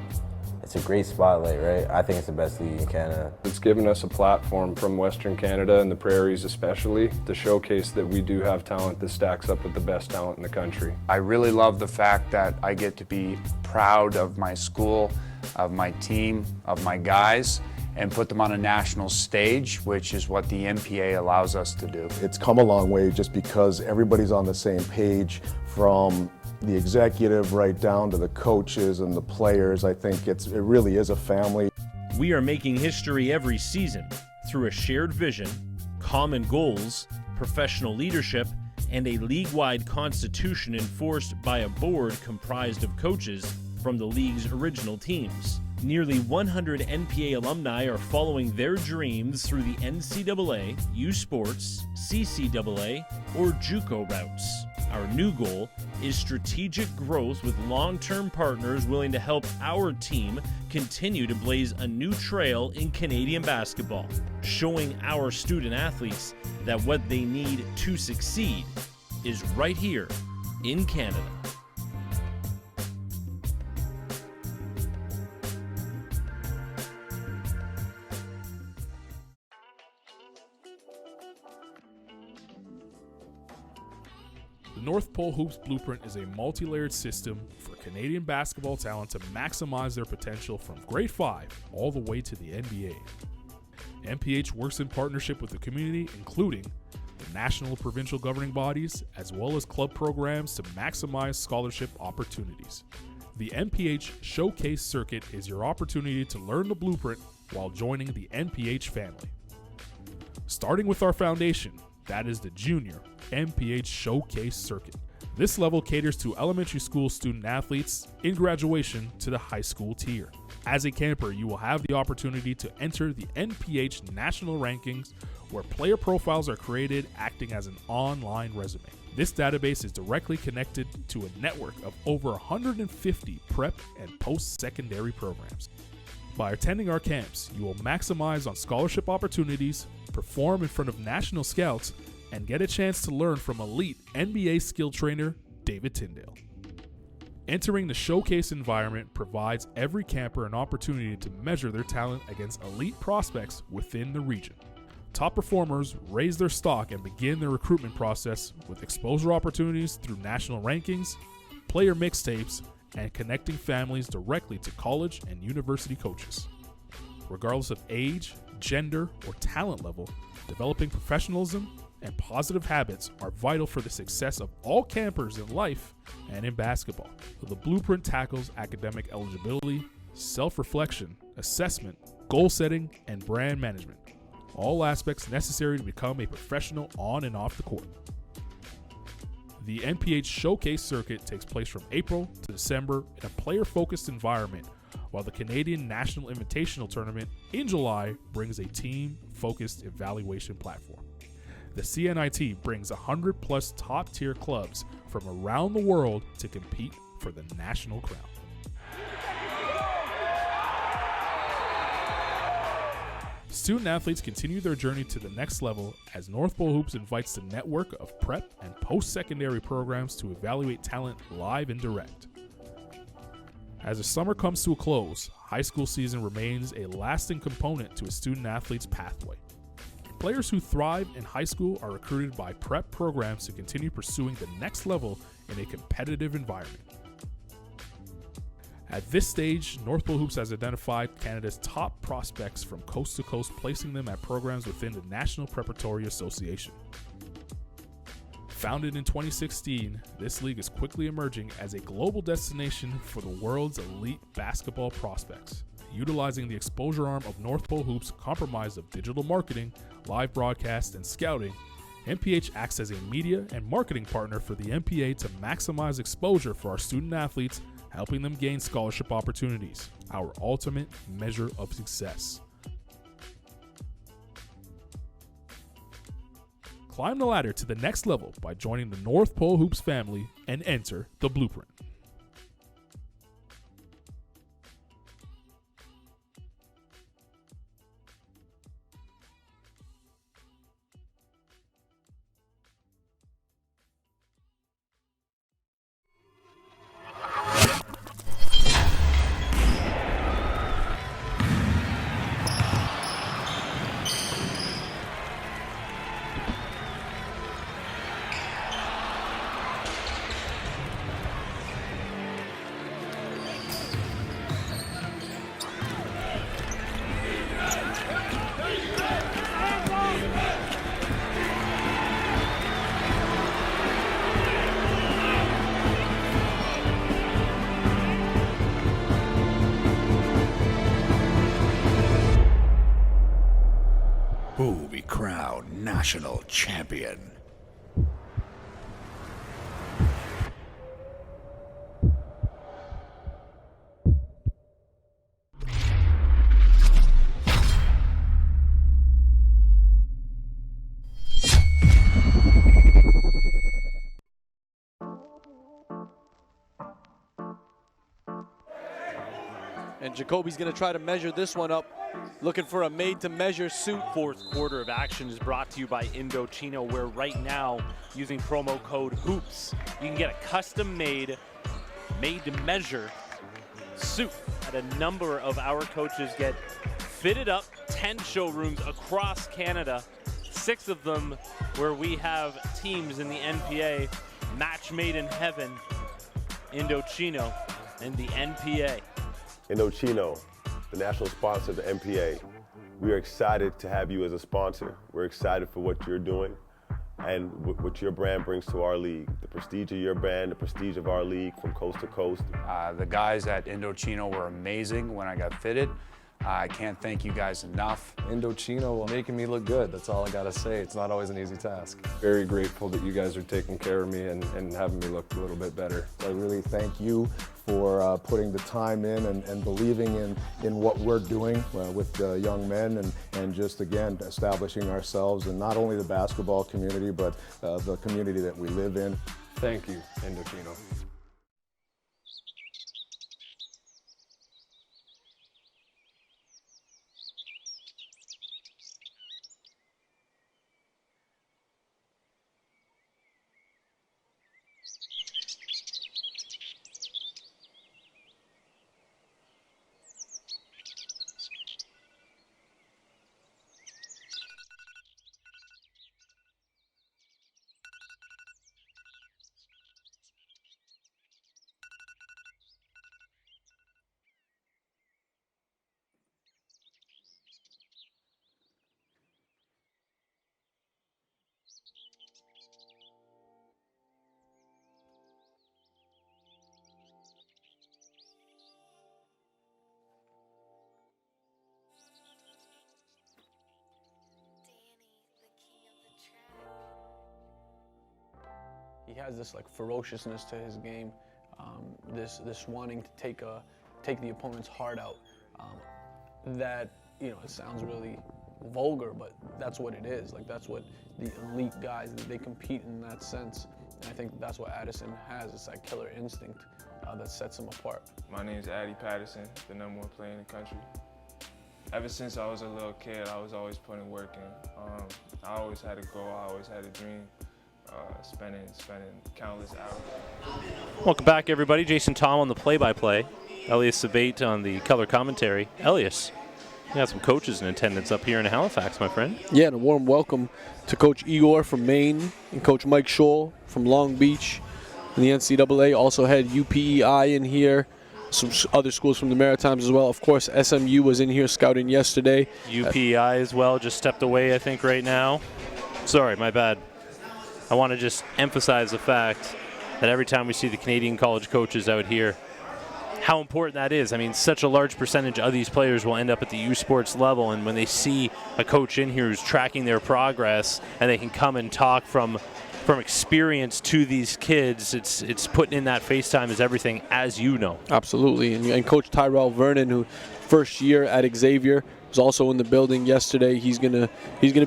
It's a great spotlight, right? I think it's the best league in Canada. It's given us a platform from Western Canada and the prairies especially to showcase that we do have talent that stacks up with the best talent in the country. I really love the fact that I get to be proud of my school, of my team, of my guys, and put them on a national stage, which is what the NPA allows us to do. It's come a long way just because everybody's on the same page, from the executive right down to the coaches and the players. I think it really is a family. We are making history every season through a shared vision, common goals, professional leadership, and a league-wide constitution enforced by a board comprised of coaches from the league's original teams. Nearly 100 NPA alumni are following their dreams through the NCAA, U Sports, CCAA, or JUCO routes. Our new goal is strategic growth with long-term partners willing to help our team continue to blaze a new trail in Canadian basketball, showing our student athletes that what they need to succeed is right here in Canada. The North Pole Hoops Blueprint is a multi-layered system for Canadian basketball talent to maximize their potential from grade 5 all the way to the NBA. NPH works in partnership with the community, including the national and provincial governing bodies, as well as club programs to maximize scholarship opportunities. The NPH Showcase Circuit is your opportunity to learn the blueprint while joining the NPH family. Starting with our foundation, that is the Junior NPH Showcase Circuit. This level caters to elementary school student athletes in graduation to the high school tier. As a camper, you will have the opportunity to enter the NPH national rankings, where player profiles are created acting as an online resume. This database is directly connected to a network of over 150 prep and post-secondary programs. By attending our camps, you will maximize on scholarship opportunities, perform in front of national scouts, and get a chance to learn from elite NBA skill trainer David Tyndale. Entering the showcase environment provides every camper an opportunity to measure their talent against elite prospects within the region. Top performers raise their stock and begin their recruitment process with exposure opportunities through national rankings, player mixtapes, and connecting families directly to college and university coaches. Regardless of age, gender, or talent level, developing professionalism and positive habits are vital for the success of all campers in life and in basketball. The blueprint tackles academic eligibility, self-reflection, assessment, goal setting, and brand management, all aspects necessary to become a professional on and off the court. The NPH Showcase Circuit takes place from April to December in a player-focused environment, while the Canadian National Invitational Tournament in July brings a team-focused evaluation platform. The CNIT brings 100-plus top-tier clubs from around the world to compete for the national crown. Student athletes continue their journey to the next level as North Pole Hoops invites the network of prep and post-secondary programs to evaluate talent live and direct. As the summer comes to a close, high school season remains a lasting component to a student athlete's pathway. Players who thrive in high school are recruited by prep programs to continue pursuing the next level in a competitive environment. At this stage, North Pole Hoops has identified Canada's top prospects from coast to coast, placing them at programs within the National Preparatory Association. Founded in 2016, this league is quickly emerging as a global destination for the world's elite basketball prospects. Utilizing the exposure arm of North Pole Hoops, comprised of digital marketing, live broadcast, and scouting, NPH acts as a media and marketing partner for the NPA to maximize exposure for our student athletes, helping them gain scholarship opportunities, our ultimate measure of success. Climb the ladder to the next level by joining the North Pole Hoops family and enter the Blueprint. national champion. And Jacoby's going to try to measure this one up, looking for a made-to-measure suit. Fourth quarter of action is brought to you by Indochino, where right now, using promo code HOOPS, you can get a custom-made, made-to-measure suit that a number of our coaches get fitted up. 10 showrooms across Canada, 6 of them where we have teams in the NPA, match made in heaven. Indochino and the NPA. Indochino, the national sponsor of the NPA. We are excited to have you as a sponsor. We're excited for what you're doing and what your brand brings to our league. The prestige of your brand, the prestige of our league from coast to coast. The guys at Indochino were amazing when I got fitted. I can't thank you guys enough. Indochino making me look good. That's all I gotta say. It's not always an easy task. Very grateful that you guys are taking care of me and having me look a little bit better. I really thank you for putting the time in and believing in what we're doing with the young men and just, again, establishing ourselves in not only the basketball community, but the community that we live in. Thank you, Indochino. He has this like ferociousness to his game, this wanting to take the opponent's heart out. That, you know, it sounds really vulgar, but that's what it is. Like, that's what the elite guys, they compete in that sense. And I think that's what Addison has. It's that killer instinct that sets him apart. My name's Addy Patterson, the #1 player in the country. Ever since I was a little kid, I was always putting work in. I always had a goal, I always had a dream. Spending countless hours. Welcome back, everybody. Jason Tom on the play-by-play. Elias Sabate on the color commentary. Elias, you got some coaches in attendance up here in Halifax, my friend. Yeah, and a warm welcome to Coach Igor from Maine and Coach Mike Scholl from Long Beach. And the NCAA also had UPEI in here, some other schools from the Maritimes as well. Of course, SMU was in here scouting yesterday. UPEI as well, just stepped away, I think, right now. Sorry, my bad. I want to just emphasize the fact that every time we see the Canadian college coaches out here, how important that is. I mean, such a large percentage of these players will end up at the U Sports level, and when they see a coach in here who's tracking their progress and they can come and talk from experience to these kids, it's putting in that face time is everything, as you know. Absolutely, and Coach Tyrell Vernon, who first year at Xavier, was also in the building yesterday. He's gonna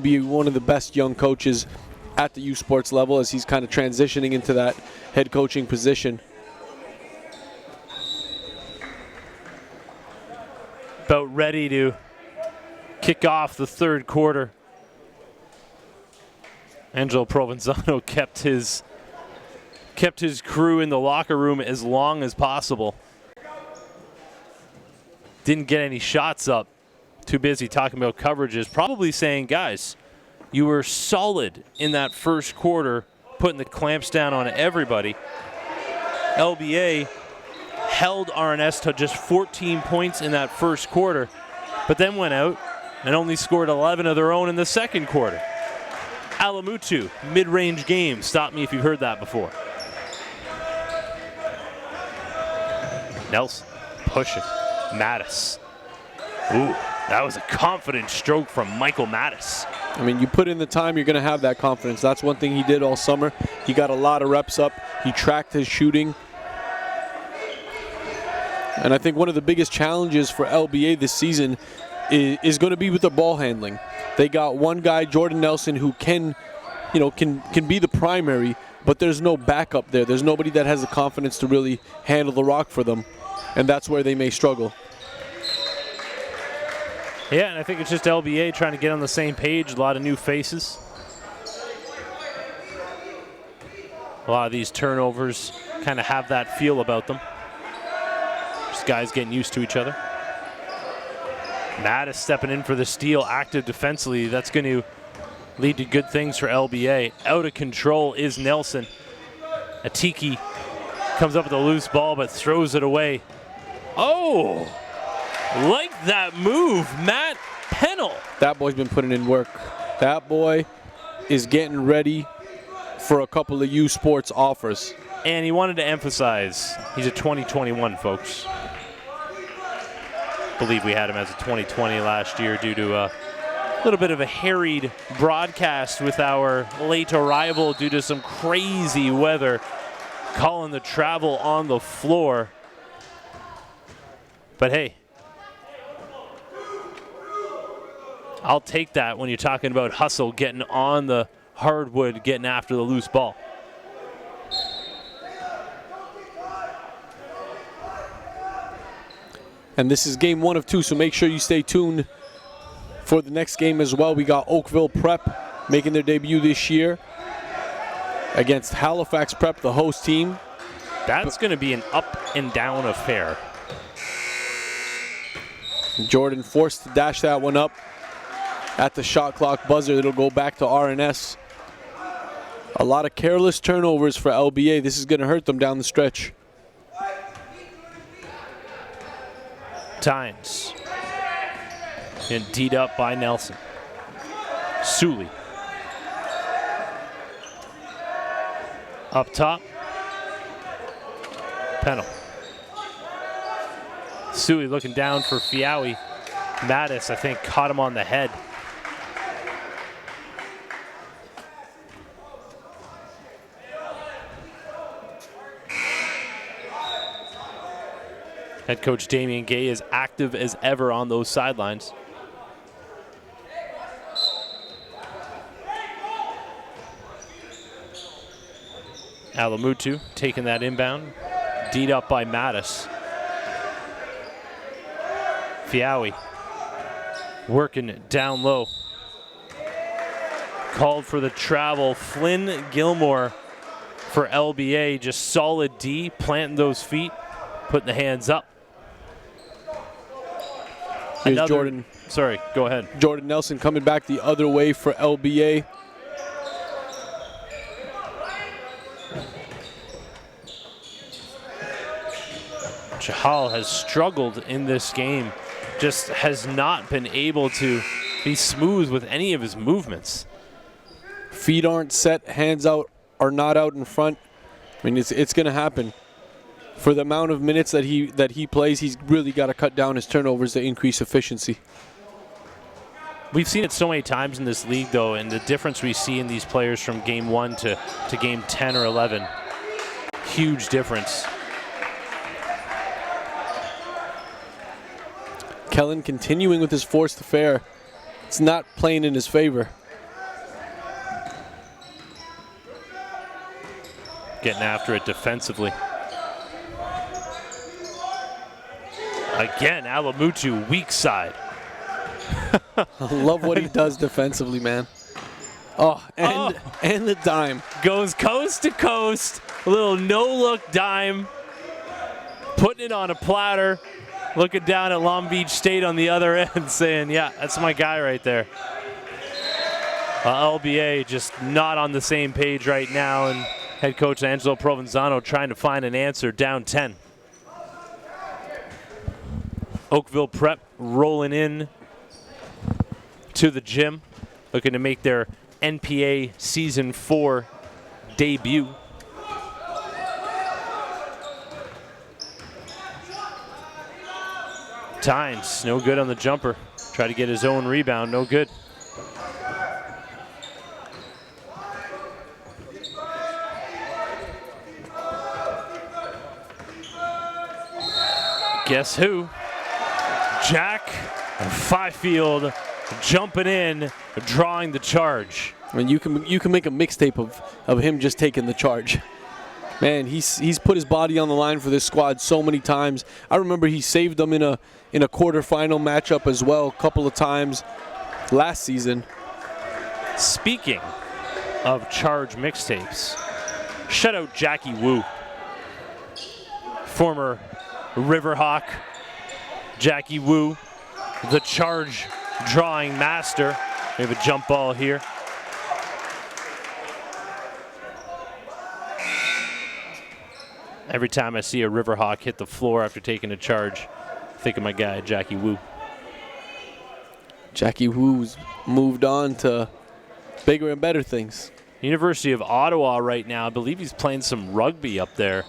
be one of the best young coaches at the U Sports level as he's kind of transitioning into that head coaching position. About ready to kick off the third quarter. Angelo Provenzano kept his crew in the locker room as long as possible. Didn't get any shots up. Too busy talking about coverages. Probably saying, guys, you were solid in that first quarter, putting the clamps down on everybody. LBA held RNS to just 14 points in that first quarter, but then went out and only scored 11 of their own in the second quarter. Alamutu, mid-range game. Stop me if you've heard that before. Nelson pushing. Mattis. Ooh, that was a confident stroke from Michael Mattis. I mean, you put in the time, you're going to have that confidence. That's one thing he did all summer. He got a lot of reps up. He tracked his shooting. And I think one of the biggest challenges for LBA this season is going to be with the ball handling. They got one guy, Jordan Nelson, who can be the primary, but there's no backup there. There's nobody that has the confidence to really handle the rock for them, and that's where they may struggle. Yeah, and I think it's just LBA trying to get on the same page. A lot of new faces. A lot of these turnovers kind of have that feel about them. Just guys getting used to each other. Mattis stepping in for the steal, active defensively. That's going to lead to good things for LBA. Out of control is Nelson. Atiki comes up with a loose ball but throws it away. Oh! Like that move, Matt Pennell. That boy's been putting in work. That boy is getting ready for a couple of U Sports offers. And he wanted to emphasize he's a 2021, folks. I believe we had him as a 2020 last year due to a little bit of a harried broadcast with our late arrival due to some crazy weather calling the travel on the floor. But hey, I'll take that when you're talking about hustle, getting on the hardwood, getting after the loose ball. And this is game 1 of 2, so make sure you stay tuned for the next game as well. We got Oakville Prep making their debut this year against Halifax Prep, the host team. That's going to be an up and down affair. Jordan forced to dash that one up at the shot clock buzzer. It'll go back to RNS. A lot of careless turnovers for LBA. This is going to hurt them down the stretch. Tynes. And teed up by Nelson. Sully. Up top. Pennell. Sully looking down for Fiawi. Mattis, I think, caught him on the head. Head coach Damian Gay is active as ever on those sidelines. Alamutu taking that inbound. D'd up by Mattis. Fiawi working down low. Called for the travel. Flynn Gilmore for LBA. Just solid D, planting those feet, putting the hands up. Here's Jordan. Sorry, go ahead. Jordan Nelson coming back the other way for LBA. Chahal has struggled in this game. Just has not been able to be smooth with any of his movements. Feet aren't set, hands out are not out in front. I mean, it's going to happen. For the amount of minutes that he plays, he's really got to cut down his turnovers to increase efficiency. We've seen it so many times in this league, though, and the difference we see in these players from game 1 to game 10 or 11. Huge difference. Kellen continuing with his forced affair. It's not playing in his favor. Getting after it defensively. Again, Alamutu, weak side. I love what he does defensively, man. Oh, and the dime. Goes coast to coast. A little no-look dime. Putting it on a platter. Looking down at Long Beach State on the other end saying, yeah, that's my guy right there. LBA just not on the same page right now, and head coach Angelo Provenzano trying to find an answer, down 10. Oakville Prep rolling in to the gym, looking to make their NPA Season 4 debut. Tynes, no good on the jumper. Try to get his own rebound, no good. Guess who? Jack Fifield jumping in, drawing the charge. I mean, you can make a mixtape of him just taking the charge. Man, he's put his body on the line for this squad so many times. I remember he saved them in a quarterfinal matchup as well a couple of times last season. Speaking of charge mixtapes, shout out Jackie Wu, former Riverhawk. Jackie Wu, the charge drawing master. We have a jump ball here. Every time I see a Riverhawk hit the floor after taking a charge, I think of my guy, Jackie Wu. Jackie Wu's moved on to bigger and better things. University of Ottawa right now. I believe he's playing some rugby up there,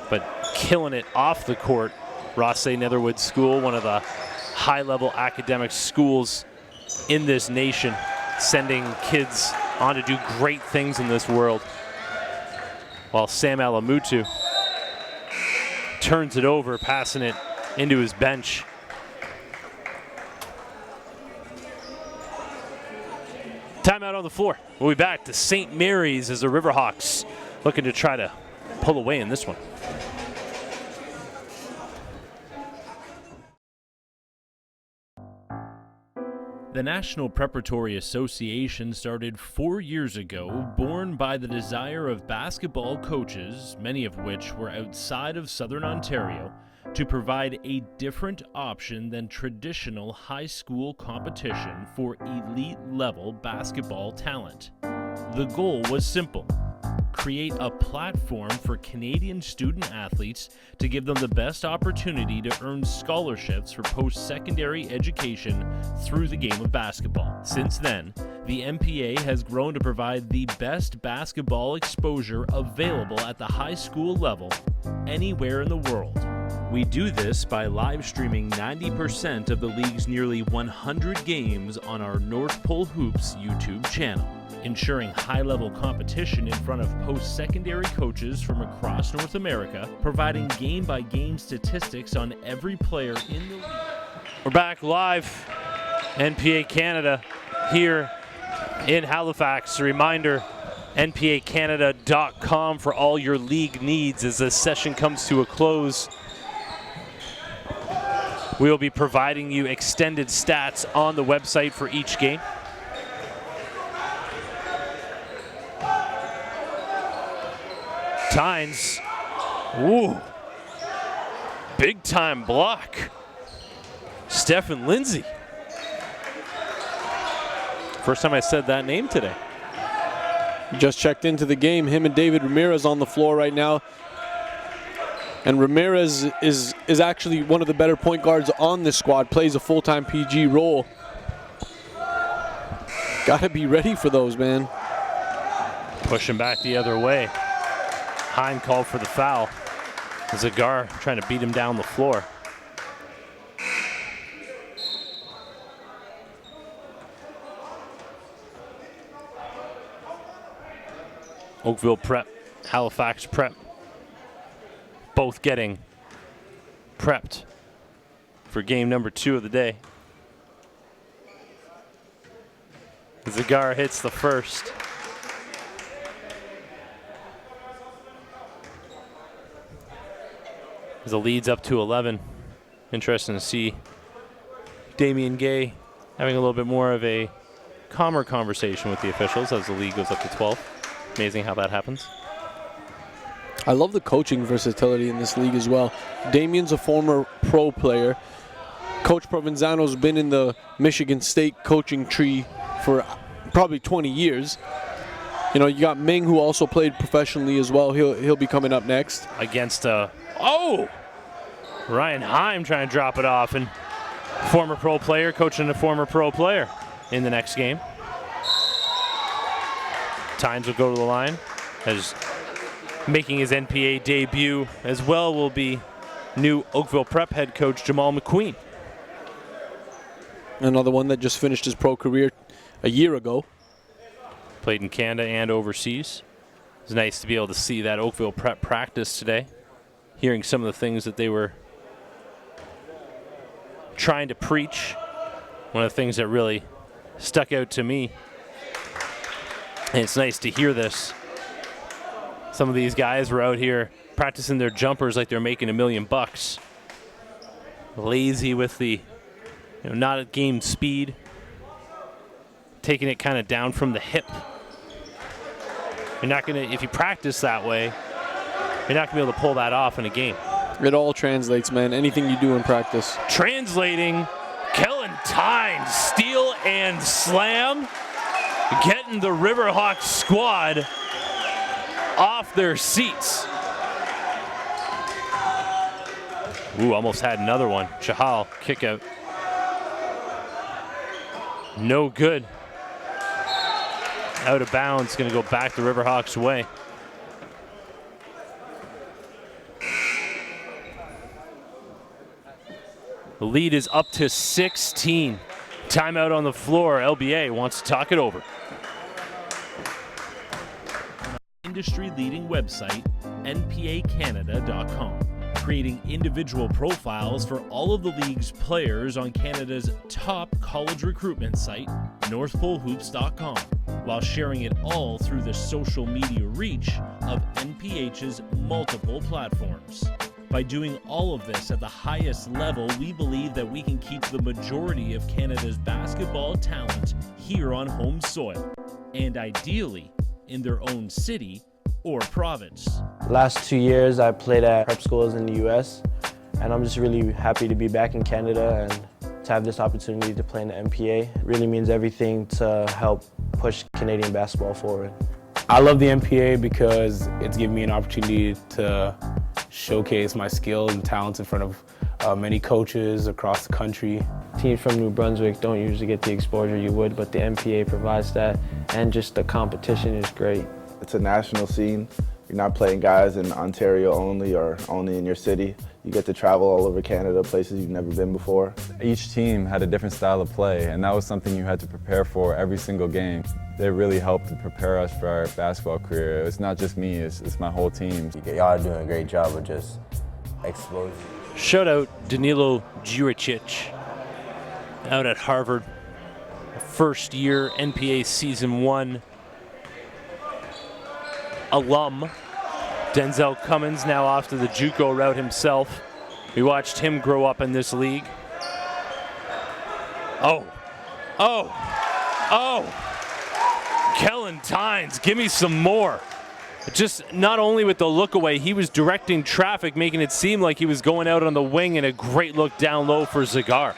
but killing it off the court. Rothesay Netherwood School, one of the high-level academic schools in this nation, sending kids on to do great things in this world. While Sam Alamutu turns it over, passing it into his bench. Timeout on the floor. We'll be back to St. Mary's as the Riverhawks looking to try to pull away in this one. The National Preparatory Association started 4 years ago, born by the desire of basketball coaches, many of which were outside of Southern Ontario, to provide a different option than traditional high school competition for elite-level basketball talent. The goal was simple: create a platform for Canadian student athletes to give them the best opportunity to earn scholarships for post-secondary education through the game of basketball. Since then, the NPA has grown to provide the best basketball exposure available at the high school level anywhere in the world. We do this by live streaming 90% of the league's nearly 100 games on our North Pole Hoops YouTube channel, ensuring high-level competition in front of post-secondary coaches from across North America, providing game-by-game statistics on every player in the league. We're back live, NPA Canada, here in Halifax. A reminder, npacanada.com for all your league needs as this session comes to a close. We will be providing you extended stats on the website for each game. Tynes, ooh, big time block. Stephen Lindsay. First time I said that name today. Just checked into the game. Him and David Ramirez on the floor right now. And Ramirez is actually one of the better point guards on this squad, plays a full-time PG role. Gotta be ready for those, man. Pushing back the other way. Heim called for the foul. Zagar trying to beat him down the floor. Oakville Prep, Halifax Prep, both getting prepped for game number 2 of the day. Zagar hits the first. As the lead's up to 11. Interesting to see Damian Gay having a little bit more of a calmer conversation with the officials as the lead goes up to 12. Amazing how that happens. I love the coaching versatility in this league as well. Damian's a former pro player. Coach Provenzano's been in the Michigan State coaching tree for probably 20 years. You know, you got Ming, who also played professionally as well. He'll be coming up next. Against Ryan Heim trying to drop it off, and former pro player coaching a former pro player in the next game. Tynes will go to the line as making his NPA debut as well will be new Oakville Prep head coach Jamal McQueen. Another one that just finished his pro career a year ago. Played in Canada and overseas. It's nice to be able to see that Oakville Prep practice today. Hearing some of the things that they were trying to preach. One of the things that really stuck out to me, and it's nice to hear this. Some of these guys were out here practicing their jumpers like they're making $1 million. Lazy with the, not at game speed, taking it kind of down from the hip. You're not gonna, if you practice that way, you're not gonna be able to pull that off in a game. It all translates, man. Anything you do in practice. Translating, Kellen Tynes, steal and slam, getting the Riverhawks squad off their seats. Ooh, almost had another one. Chahal, kick out. No good. Out of bounds, going to go back the Riverhawks' way. The lead is up to 16. Timeout on the floor. LBA wants to talk it over. Industry-leading website, npacanada.com. Creating individual profiles for all of the league's players on Canada's top college recruitment site, northpolehoops.com, while sharing it all through the social media reach of NPH's multiple platforms. By doing all of this at the highest level, we believe that we can keep the majority of Canada's basketball talent here on home soil, and ideally in their own city or province. Last 2 years I played at prep schools in the US, and I'm just really happy to be back in Canada and to have this opportunity to play in the NPA. It really means everything to help push Canadian basketball forward. I love the NPA because it's given me an opportunity to showcase my skills and talents in front of many coaches across the country. Teams from New Brunswick don't usually get the exposure you would, but the NPA provides that, and just the competition is great. It's a national scene. You're not playing guys in Ontario only or only in your city. You get to travel all over Canada, places you've never been before. Each team had a different style of play, and that was something you had to prepare for every single game. They really helped to prepare us for our basketball career. It's not just me, it's my whole team. Y'all are doing a great job of just exposing. Shout out Danilo Juricic out at Harvard. First year NPA Season 1 alum. Denzel Cummins now off to the JUCO route himself. We watched him grow up in this league. Oh. Kellen Tynes, give me some more. Just not only with the look away, he was directing traffic, making it seem like he was going out on the wing, and a great look down low for Zagar.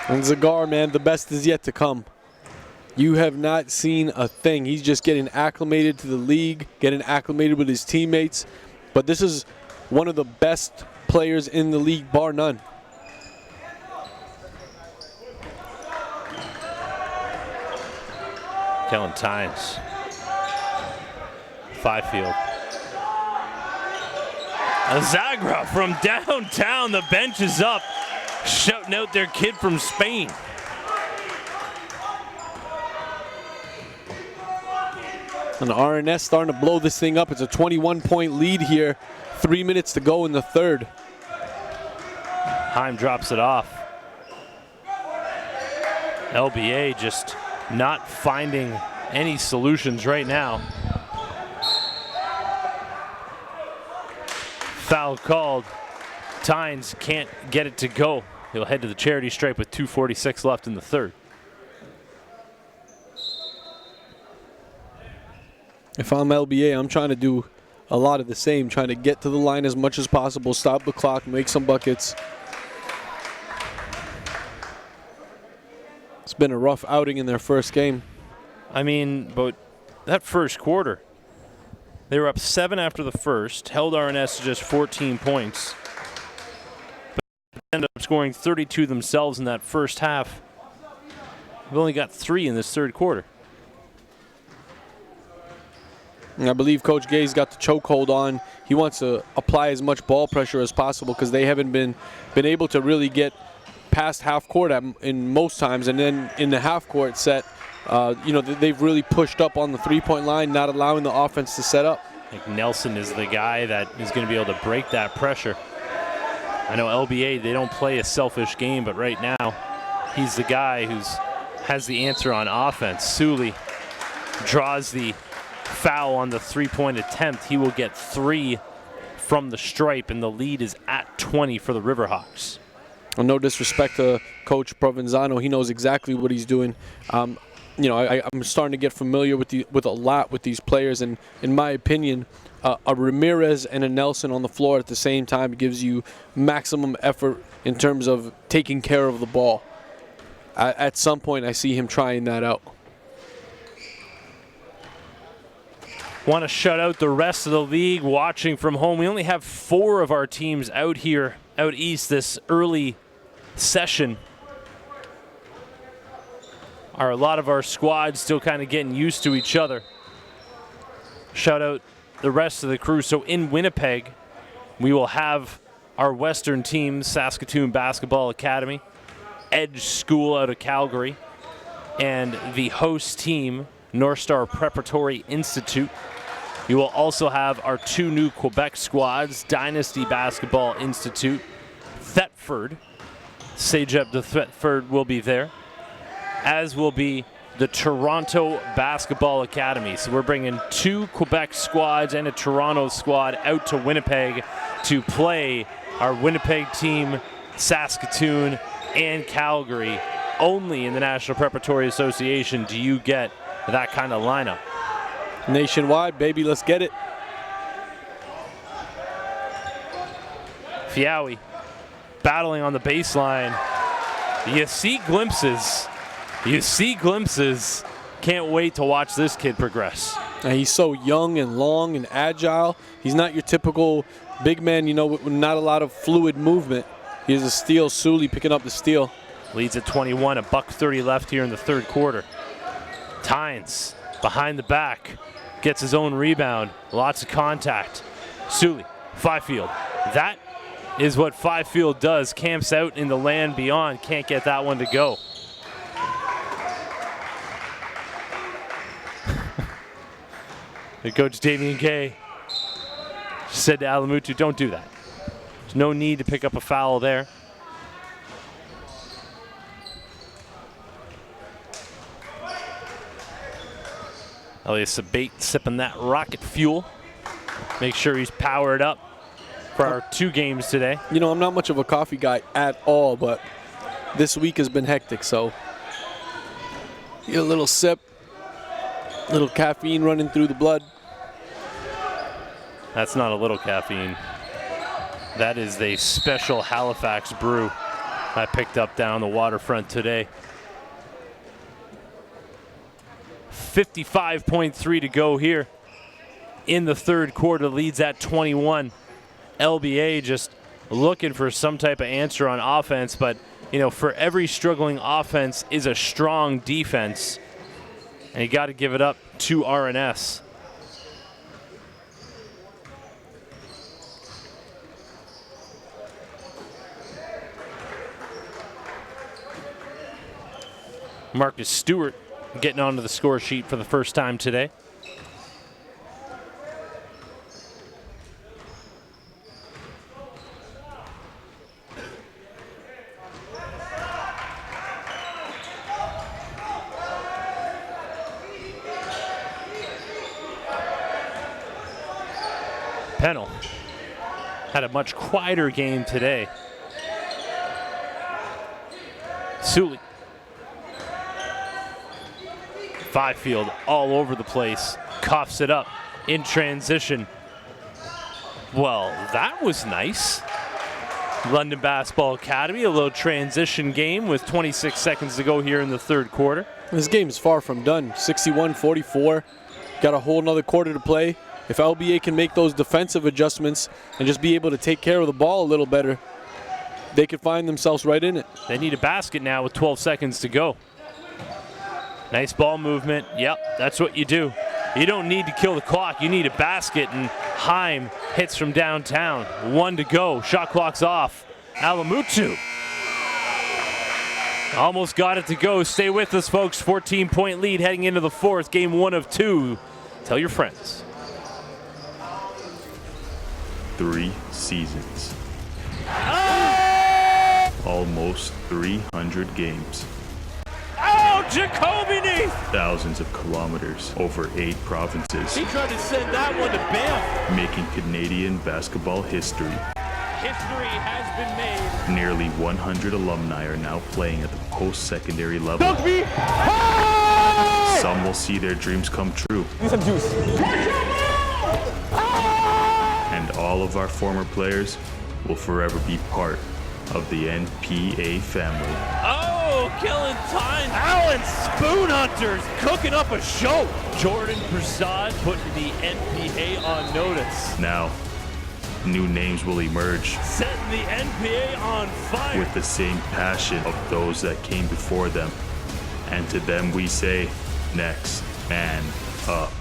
And Zagar, man, the best is yet to come. You have not seen a thing. He's just getting acclimated to the league, getting acclimated with his teammates. But this is one of the best players in the league, bar none. Kellen Tynes. Fifield. Azagra from downtown. The bench is up, shouting out their kid from Spain. And the RNS starting to blow this thing up. It's a 21-point lead here. 3 minutes to go in the third. Heim drops it off. LBA just not finding any solutions right now. Foul called. Tynes can't get it to go. He'll head to the charity stripe with 2:46 left in the third. If I'm LBA, I'm trying to do a lot of the same, trying to get to the line as much as possible, stop the clock, make some buckets. It's been a rough outing in their first game. I mean, but that first quarter, they were up 7 after the first, held RNS to just 14 points, but ended up scoring 32 themselves in that first half. We've only got 3 in this third quarter. And I believe Coach Gay's got the chokehold on. He wants to apply as much ball pressure as possible because they haven't been able to really get past half court in most times. And then in the half court set, they've really pushed up on the three-point line, not allowing the offense to set up. I think Nelson is the guy that is going to be able to break that pressure. I know LBA, they don't play a selfish game, but right now he's the guy who has the answer on offense. Sully draws the foul on the three-point attempt. He will get 3 from the stripe, and the lead is at 20 for the Riverhawks. Well, no disrespect to Coach Provenzano. He knows exactly what he's doing. I'm starting to get familiar with a lot with these players, and in my opinion, a Ramirez and a Nelson on the floor at the same time gives you maximum effort in terms of taking care of the ball. At some point, I see him trying that out. Want to shut out the rest of the league watching from home. We only have 4 of our teams out here, out east, this early session. A lot of our squads still kind of getting used to each other. Shout out the rest of the crew. So in Winnipeg, we will have our Western team, Saskatoon Basketball Academy, Edge School out of Calgary, and the host team, North Star Preparatory Institute. You will also have our 2 new Quebec squads, Dynasty Basketball Institute, Thetford. Cégep de Thetford will be there, as will be the Toronto Basketball Academy. So we're bringing 2 Quebec squads and a Toronto squad out to Winnipeg to play our Winnipeg team, Saskatoon, and Calgary. Only in the National Preparatory Association do you get that kind of lineup. Nationwide, baby, let's get it. Fiawi battling on the baseline. You see glimpses. You see glimpses. Can't wait to watch this kid progress. And he's so young and long and agile. He's not your typical big man, with not a lot of fluid movement. He has a steal. Sully picking up the steal. Leads at 21, $1:30 left here in the third quarter. Tynes behind the back, gets his own rebound. Lots of contact. Sully, Fifield. That is what Fifield does. Camps out in the land beyond. Can't get that one to go. Coach Damien Kay said to Alamutu, don't do that. There's no need to pick up a foul there. Elias Sabate sipping that rocket fuel. Make sure he's powered up for our 2 games today. I'm not much of a coffee guy at all, but this week has been hectic, so get a little sip, a little caffeine running through the blood. That's not a little caffeine. That is a special Halifax brew I picked up down the waterfront today. 55.3 to go here in the third quarter. Leads at 21. LBA just looking for some type of answer on offense, but for every struggling offense is a strong defense, and you got to give it up to RNS. Marcus Stewart getting onto the score sheet for the first time today. Pennell had a much quieter game today. Sully. Fifield all over the place, coughs it up in transition. Well, that was nice. London Basketball Academy, a little transition game with 26 seconds to go here in the third quarter. This game is far from done. 61-44. Got a whole nother quarter to play. If LBA can make those defensive adjustments and just be able to take care of the ball a little better, they could find themselves right in it. They need a basket now with 12 seconds to go. Nice ball movement. Yep, that's what you do. You don't need to kill the clock. You need a basket, and Heim hits from downtown. 1 to go. Shot clock's off. Alamutu almost got it to go. Stay with us, folks. 14-point lead heading into the fourth. Game 1 of 2. Tell your friends. 3 seasons. Oh! almost 300 games, Oh, Jacoby Neath! thousands of kilometers over 8 provinces, He tried to send that one to Banff. making Canadian basketball history. History has been made. Nearly 100 alumni are now playing at the post-secondary level. Rugby. Some will see their dreams come true. And all of our former players will forever be part of the NPA family. Oh, killing time. Alan Spoon Hunters cooking up a show. Jordan Prasad putting the NPA on notice. Now, new names will emerge Setting the NPA on fire. with the same passion of those that came before them. And to them we say, next man up.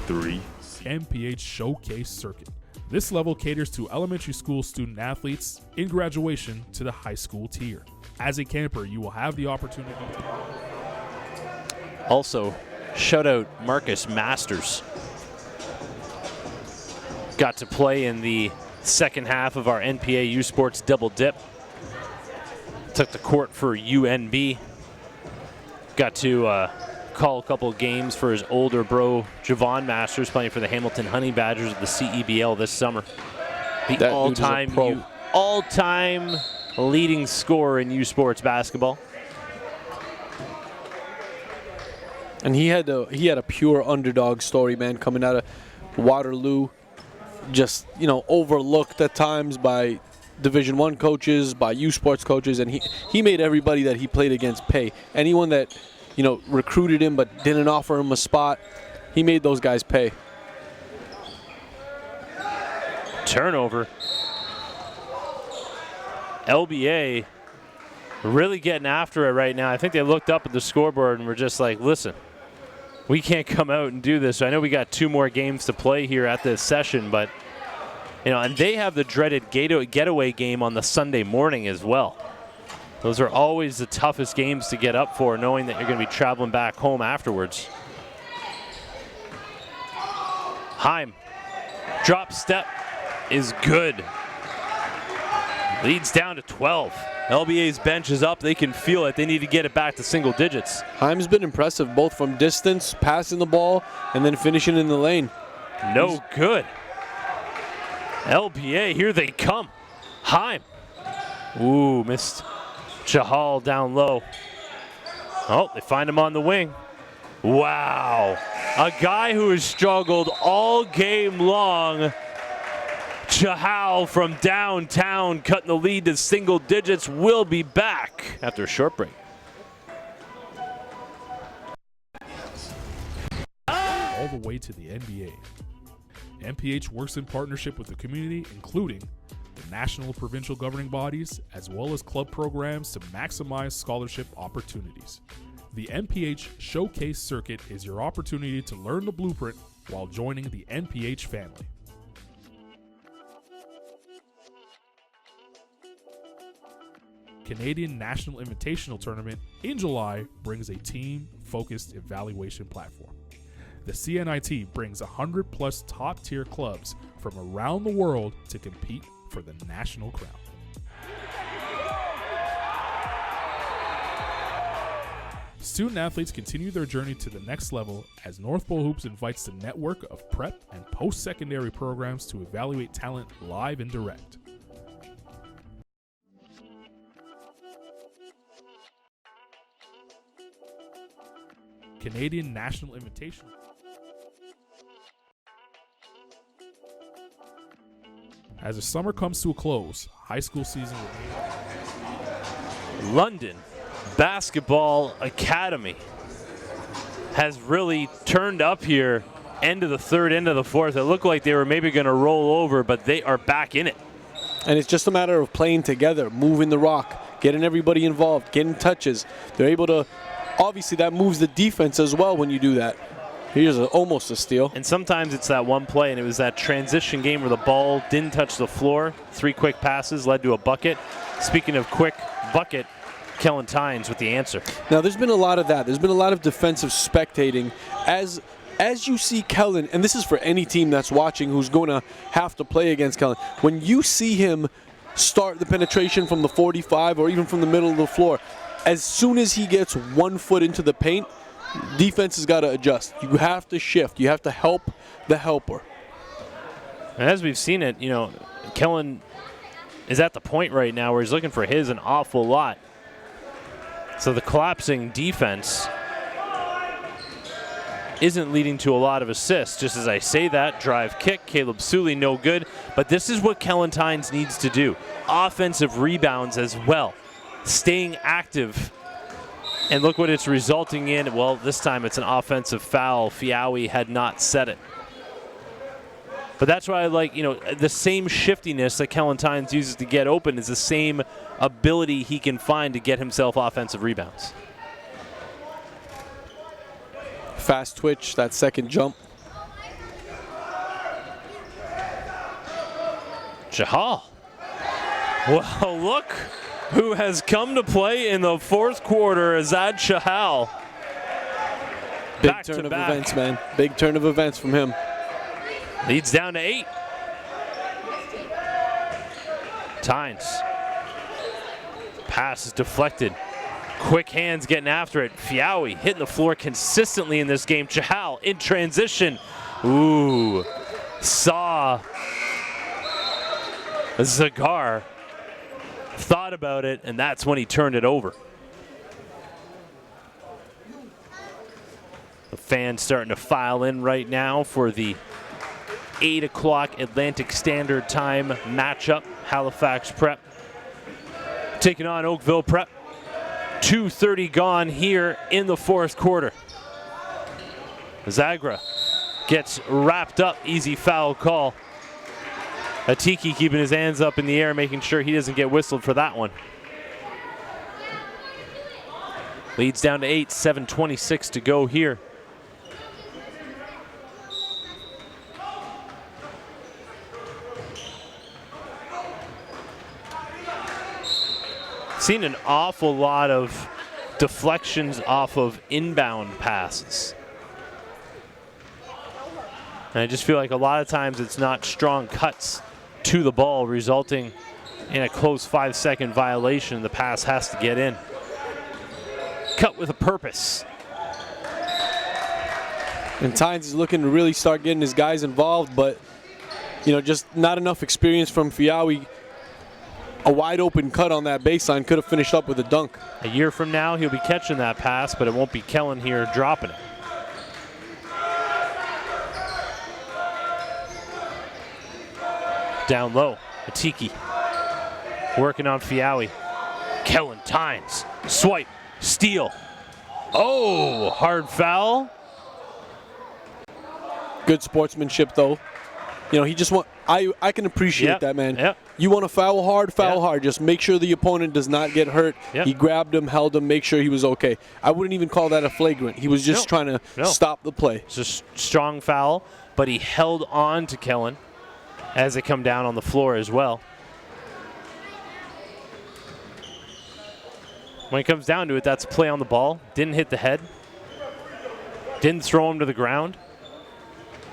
3. NPH Showcase Circuit. This level caters to elementary school student athletes in graduation to the high school tier. As a camper, you will have the opportunity. Also, shout out Marcus Masters. Got to play in the second half of our NPA U Sports double dip. Took the court for UNB. Got to call a couple of games for his older bro, Javon Masters, playing for the Hamilton Honey Badgers of the CEBL this summer. The all-time leading scorer in U Sports basketball. And he had a pure underdog story, man, coming out of Waterloo. Just, overlooked at times by Division I coaches, by U Sports coaches, and he made everybody that he played against pay. Anyone that, recruited him but didn't offer him a spot, he made those guys pay. Turnover. LBA really getting after it right now. I think they looked up at the scoreboard and were just like, listen, we can't come out and do this. I know we got 2 more games to play here at this session, but, and they have the dreaded getaway game on the Sunday morning as well. Those are always the toughest games to get up for, knowing that you're going to be traveling back home afterwards. Heim, drop step is good. Leads down to 12. LBA's bench is up. They can feel it. They need to get it back to single digits. Heim's been impressive, both from distance, passing the ball, and then finishing in the lane. No good. LBA, here they come. Heim. Ooh, missed. Chahal down low. Oh, they find him on the wing. Wow. A guy who has struggled all game long. Chahal from downtown cutting the lead to single digits, will be back after a short break. All the way to the NBA. NPH works in partnership with the community, including the national provincial governing bodies, as well as club programs to maximize scholarship opportunities. The NPH Showcase Circuit is your opportunity to learn the blueprint while joining the NPH family. Canadian National Invitational Tournament in July brings a team-focused evaluation platform. The CNIT brings 100-plus top-tier clubs from around the world to compete for the national crown. Student athletes continue their journey to the next level as North Pole Hoops invites the network of prep and post-secondary programs to evaluate talent live and direct. Canadian National Invitational. As the summer comes to a close, high school season will be. London Basketball Academy has really turned up here. End of the third, end of the fourth. It looked like they were maybe going to roll over, but they are back in it. And it's just a matter of playing together, moving the rock, getting everybody involved, getting touches. They're able to, obviously that moves the defense as well when you do that. Here's almost a steal. And sometimes it's that one play, and it was that transition game where the ball didn't touch the floor. 3 quick passes led to a bucket. Speaking of quick bucket, Kellen Tynes with the answer. Now, there's been a lot of that. There's been a lot of defensive spectating as as you see Kellen, and this is for any team that's watching who's going to have to play against Kellen, when you see him start the penetration from the 45 or even from the middle of the floor, as soon as he gets 1 foot into the paint, defense has got to adjust. You have to shift. You have to help the helper. And as we've seen it, Kellen is at the point right now where he's looking for his an awful lot. So the collapsing defense isn't leading to a lot of assists. Just as I say that, drive kick, Caleb Sully, no good. But this is what Kellen Tynes needs to do. Offensive rebounds as well. Staying active. And look what it's resulting in. Well, this time it's an offensive foul. Fiawi had not set it. But that's why I like, the same shiftiness that Kellen Tynes uses to get open is the same ability he can find to get himself offensive rebounds. Fast twitch, that second jump. Chahal. Well, look who has come to play in the fourth quarter, Azad Chahal. Big turn of events, man. Big turn of events from him. Leads down to 8. Tynes. Pass is deflected. Quick hands getting after it. Fiawi hitting the floor consistently in this game. Chahal in transition. Ooh. Saw Zagar. Thought about it, and that's when he turned it over. The fans starting to file in right now for the 8 o'clock Atlantic Standard Time matchup. Halifax Prep taking on Oakville Prep. 2:30 gone here in the fourth quarter. Zagra gets wrapped up. Easy foul call. Atiki keeping his hands up in the air, making sure he doesn't get whistled for that one. Leads down to 8, 7:26 to go here. Seen an awful lot of deflections off of inbound passes. And I just feel like a lot of times it's not strong cuts to the ball, resulting in a close 5-second violation. The pass has to get in. Cut with a purpose. And Tynes is looking to really start getting his guys involved, but just not enough experience from Fiawi. A wide open cut on that baseline, could have finished up with a dunk. A year from now, he'll be catching that pass, but it won't be Kellen here dropping it. Down low, Atiki working on Fiawi. Kellen Tynes, swipe, steal. Oh, hard foul. Good sportsmanship though. He just I can appreciate that, man. Yep. You want to foul hard. Just make sure the opponent does not get hurt. Yep. He grabbed him, held him, make sure he was okay. I wouldn't even call that a flagrant. He was just trying to stop the play. It's a strong foul, but he held on to Kellen as they come down on the floor as well. When it comes down to it, that's a play on the ball. Didn't hit the head. Didn't throw him to the ground.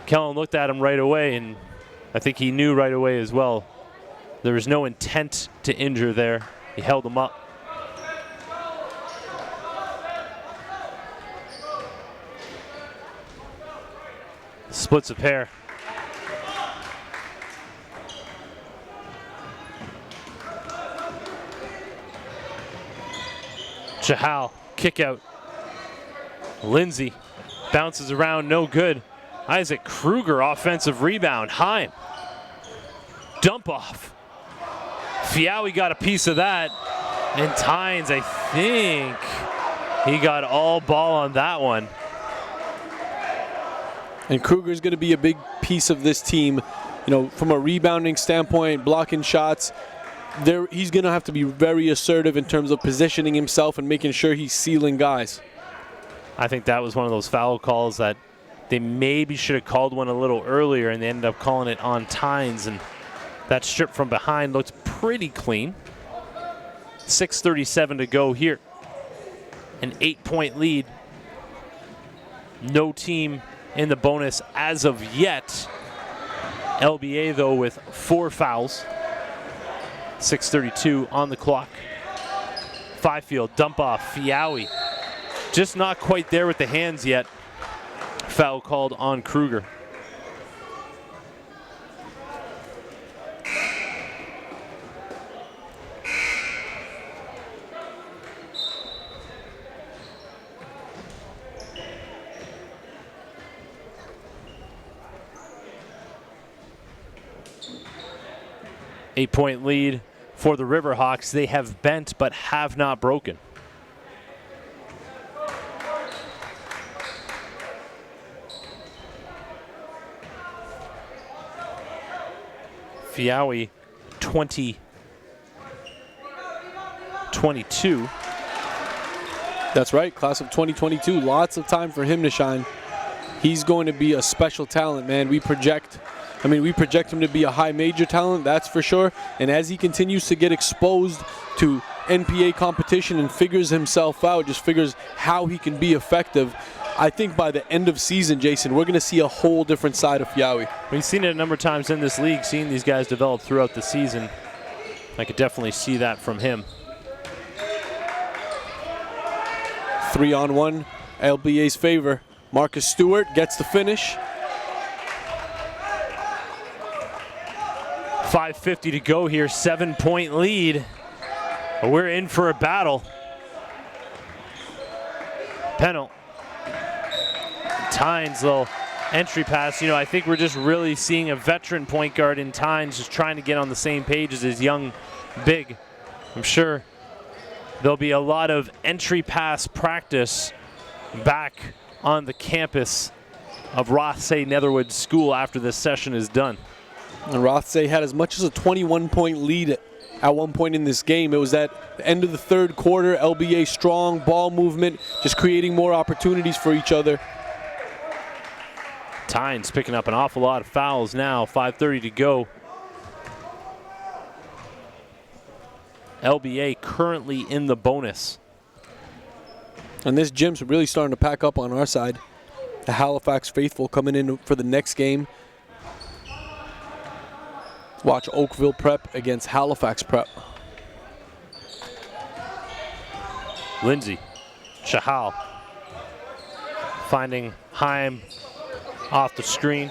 Kellen looked at him right away, and I think he knew right away as well. There was no intent to injure there. He held him up. Splits a pair. Chahal, kick out. Lindsay bounces around, no good. Isaac Kruger, offensive rebound. Heim, dump off. Fiawi got a piece of that. And Tynes, I think he got all ball on that one. And Kruger's going to be a big piece of this team, from a rebounding standpoint, blocking shots. He's going to have to be very assertive in terms of positioning himself and making sure he's sealing guys. I think that was one of those foul calls that they maybe should have called one a little earlier, and they ended up calling it on Tynes, and that strip from behind looked pretty clean. 6:37 to go here. An 8-point lead. No team in the bonus as of yet. LBA, though, with 4 fouls. 6:32 on the clock. Fifield, dump off, Fiawi. Just not quite there with the hands yet. Foul called on Kruger. Eight-point lead for the Riverhawks. They have bent but have not broken. Fiawi, 20-22. That's right, class of 2022. Lots of time for him to shine. He's going to be a special talent, man. We project him to be a high major talent, that's for sure. And as he continues to get exposed to NPA competition and figures himself out, just figures how he can be effective, I think by the end of season, Jason, we're going to see a whole different side of Fiawi. We've seen it a number of times in this league, seeing these guys develop throughout the season. I could definitely see that from him. 3-on-1, LBA's favor. Marcus Stewart gets the finish. 5:50 to go here, 7-point lead. We're in for a battle. Pennell. Tynes, little entry pass. You know, I think we're just really seeing a veteran point guard in Tynes just trying to get on the same page as his young big. I'm sure there'll be a lot of entry pass practice back on the campus of Rothesay Netherwood School after this session is done. And Rothesay had as much as a 21-point lead at one point in this game. It was at the end of the third quarter. LBA strong, ball movement, just creating more opportunities for each other. Tynes picking up an awful lot of fouls now, 5:30 to go. LBA currently in the bonus. And this gym's really starting to pack up on our side. The Halifax faithful coming in for the next game. Watch Oakville Prep against Halifax Prep. Lindsay, Shahal, finding Haim off the screen.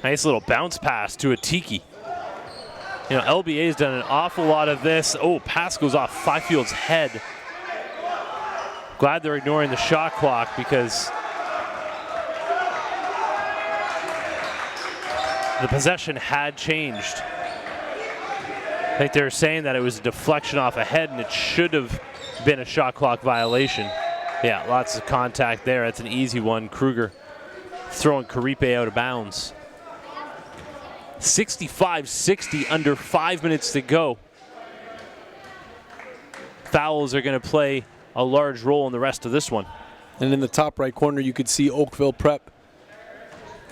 Nice little bounce pass to a Tiki. You know, LBA's done an awful lot of this. Oh, pass goes off Fifield's head. Glad they're ignoring the shot clock because the possession had changed. I think they were saying that it was a deflection off a head and it should have been a shot clock violation. Yeah, lots of contact there. That's an easy one. Kruger throwing Karipe out of bounds. 65-60, under 5 minutes to go. Fouls are going to play a large role in the rest of this one. And in the top right corner, you could see Oakville Prep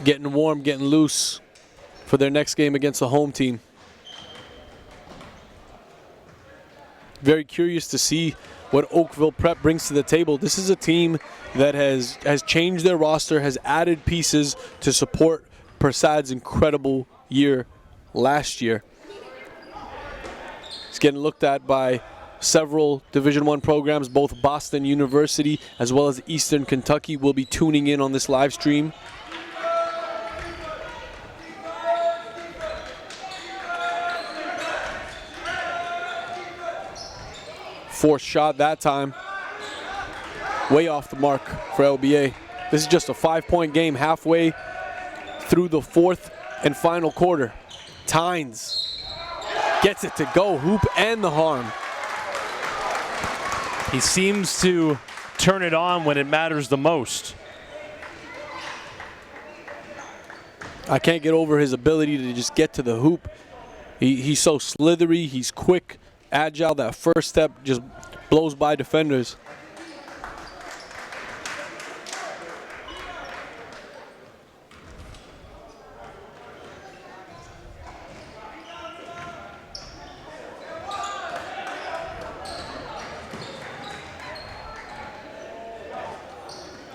getting warm, getting loose for their next game against the home team. Very curious to see what Oakville Prep brings to the table. This is a team that has changed their roster, has added pieces to support Persad's incredible year last year. It's getting looked at by several Division I programs. Both Boston University as well as Eastern Kentucky will be tuning in on this live stream. Forced shot that time. Way off the mark for LBA. This is just a 5-point game halfway through the fourth and final quarter. Tynes gets it to go, hoop and the harm. He seems to turn it on when it matters the most. I can't get over his ability to just get to the hoop. He's so slithery, he's quick, agile. That first step just blows by defenders.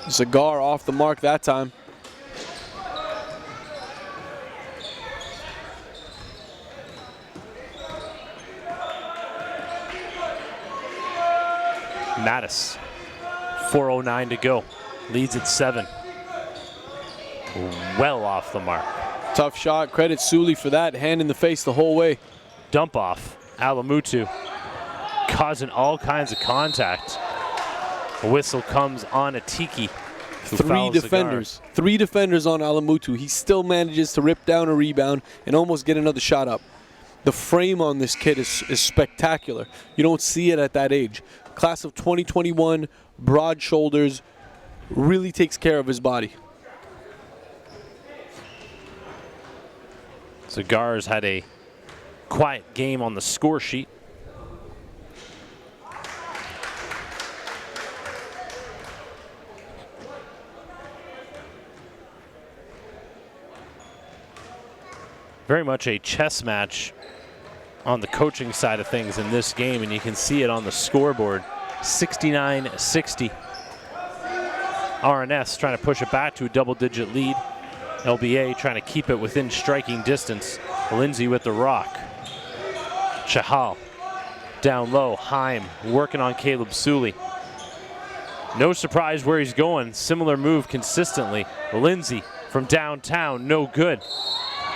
Cigar off the mark that time. Mattis, 4:09 to go. Leads at 7. Well off the mark. Tough shot. Credit Sully for that. Hand in the face the whole way. Dump off. Alamutu causing all kinds of contact. A whistle comes on Atiki. Three defenders on Alamutu. He still manages to rip down a rebound and almost get another shot up. The frame on this kid is spectacular. You don't see it at that age. Class of 2021, broad shoulders, really takes care of his body. Cigars had a quiet game on the score sheet. Very much a chess match on the coaching side of things in this game, and you can see it on the scoreboard. 69-60. RNS trying to push it back to a double-digit lead. LBA trying to keep it within striking distance. Lindsay with the rock. Chahal down low. Heim working on Caleb Sully. No surprise where he's going. Similar move consistently. Lindsay from downtown, no good.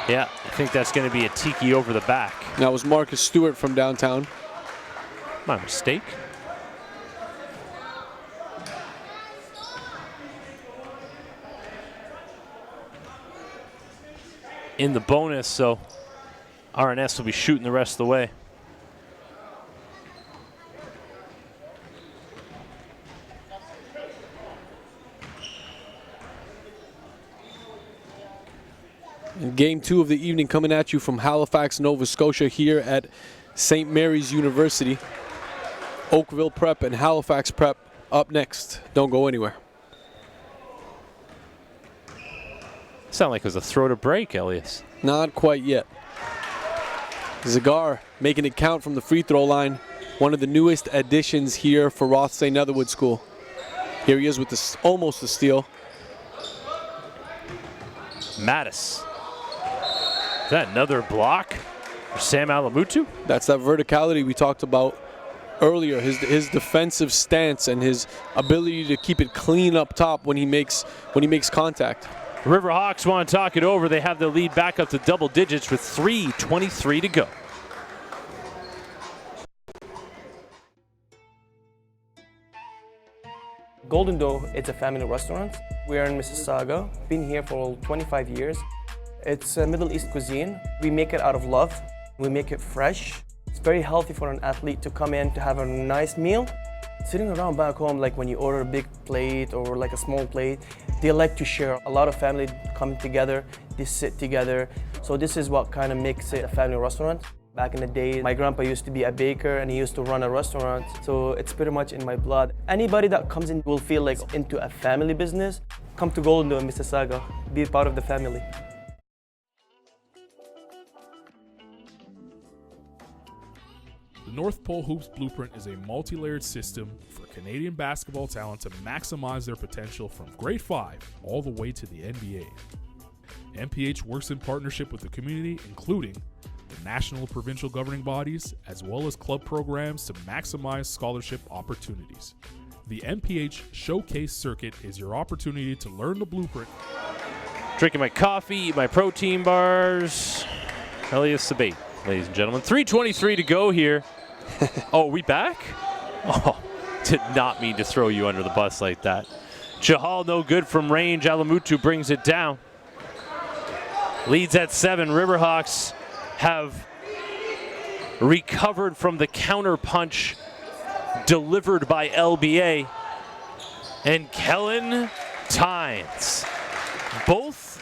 Yeah, I think that's going to be a Tiki over the back. That was Marcus Stewart from downtown. My mistake. In the bonus, so RNS will be shooting the rest of the way. And game 2 of the evening coming at you from Halifax, Nova Scotia here at St. Mary's University. Oakville Prep and Halifax Prep up next. Don't go anywhere. Sound like it was a throw to break, Elias. Not quite yet. Zagar making it count from the free throw line. One of the newest additions here for Rothesay Netherwood School. Here he is with this, almost a steal. Mattis. Is that another block for Sam Alamutu? That's that verticality we talked about earlier. His defensive stance and his ability to keep it clean up top when he makes contact. Riverhawks want to talk it over. They have the lead back up to double digits with 3:23 to go. Golden Dough, it's a family restaurant. We are in Mississauga, been here for 25 years. It's a Middle East cuisine. We make it out of love. We make it fresh. It's very healthy for an athlete to come in to have a nice meal. Sitting around back home, like when you order a big plate or like a small plate, they like to share. A lot of family come together, they sit together. So this is what kind of makes it a family restaurant. Back in the day, my grandpa used to be a baker and he used to run a restaurant. So it's pretty much in my blood. Anybody that comes in will feel like into a family business. Come to Golden Dough in Mississauga, be part of the family. The North Pole Hoops Blueprint is a multi-layered system for Canadian basketball talent to maximize their potential from grade 5 all the way to the NBA. NPH works in partnership with the community, including the national provincial governing bodies, as well as club programs to maximize scholarship opportunities. The NPH Showcase Circuit is your opportunity to learn the blueprint. Drinking my coffee, eat my protein bars. Elias Sabate, ladies and gentlemen. 3:23 to go here. Oh, we back? Oh, did not mean to throw you under the bus like that. Chahal no good from range. Alamutu brings it down. Leads at 7. Riverhawks have recovered from the counter punch delivered by LBA. And Kellen Tynes. Both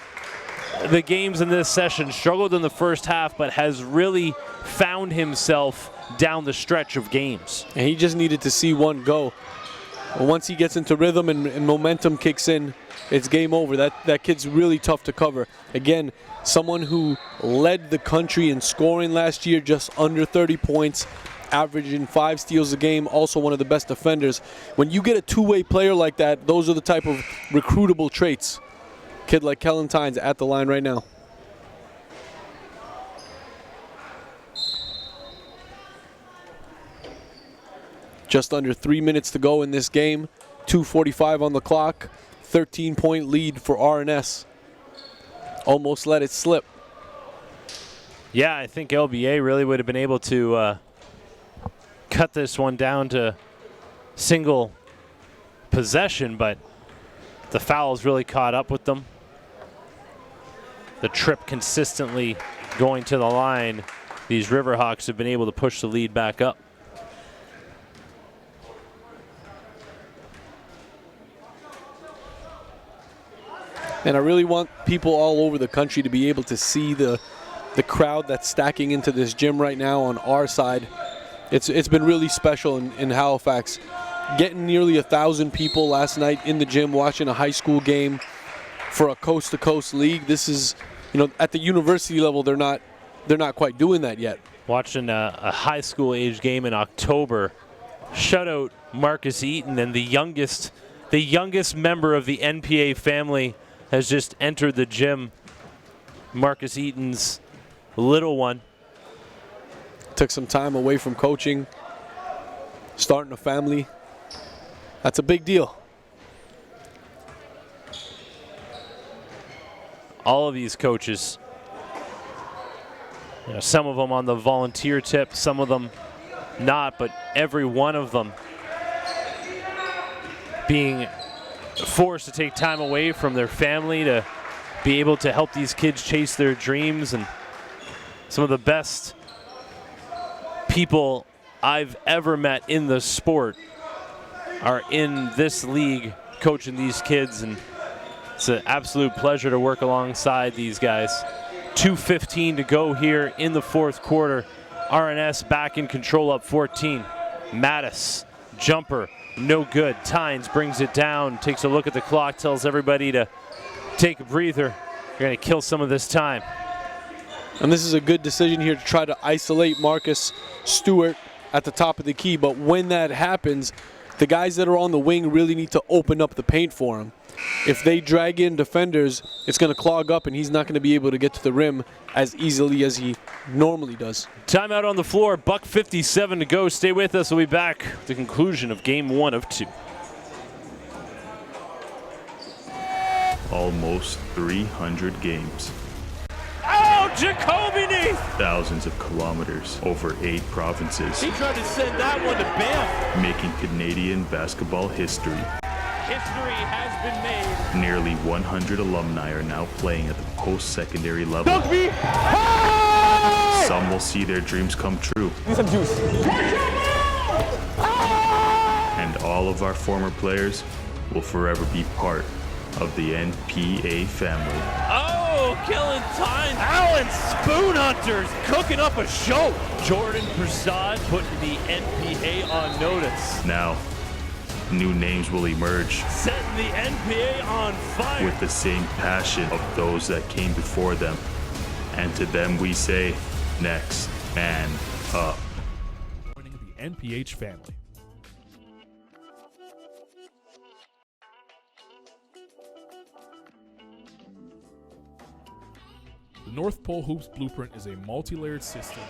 the games in this session struggled in the first half, but has really found himself down the stretch of games. And he just needed to see one go. But once he gets into rhythm and momentum kicks in, it's game over. That kid's really tough to cover. Again, someone who led the country in scoring last year, just under 30 points, averaging 5 steals a game, also one of the best defenders. When you get a two-way player like that, those are the type of recruitable traits. Kid like Kellen Tynes at the line right now. Just under 3 minutes to go in this game. 2:45 on the clock. 13-point lead for RNS. Almost let it slip. Yeah, I think LBA really would have been able to cut this one down to single possession, but the fouls really caught up with them. The trip consistently going to the line. These Riverhawks have been able to push the lead back up. And I really want people all over the country to be able to see the crowd that's stacking into this gym right now on our side. It's been really special in Halifax. Getting nearly 1,000 people last night in the gym watching a high school game for a coast-to-coast league. This is, at the university level, they're not quite doing that yet. Watching a high school age game in October. Shout out Marcus Eaton, and the youngest member of the NPA family has just entered the gym. Marcus Eaton's little one. Took some time away from coaching, starting a family. That's a big deal. All of these coaches, some of them on the volunteer tip, some of them not, but every one of them being forced to take time away from their family to be able to help these kids chase their dreams. And some of the best people I've ever met in the sport are in this league coaching these kids, and it's an absolute pleasure to work alongside these guys. 2:15 to go here in the fourth quarter. RNS back in control, up 14. Mattis, jumper, no good. Tynes brings it down, takes a look at the clock, tells everybody to take a breather. You're going to kill some of this time. And this is a good decision here to try to isolate Marcus Stewart at the top of the key. But when that happens, the guys that are on the wing really need to open up the paint for him. If they drag in defenders, it's going to clog up, and he's not going to be able to get to the rim as easily as he normally does. Timeout on the floor, $1:57 to go. Stay with us. We'll be back at the conclusion of game 1 of 2. Almost 300 games. Oh, Jacoby Neath! Thousands of kilometers over 8 provinces. He tried to send that one to Banff. Making Canadian basketball history. History has been made. Nearly 100 alumni are now playing at the post-secondary level. Some will see their dreams come true. Need some juice. And all of our former players will forever be part of the NPA family. Oh, killing time. Allen Spoon Hunters cooking up a show. Jordan Prasad putting the NPA on notice. Now, new names will emerge. Setting the NPA on fire. With the same passion of those that came before them. And to them we say, next man up. Joining the NPH family. The North Pole Hoops Blueprint is a multi-layered system.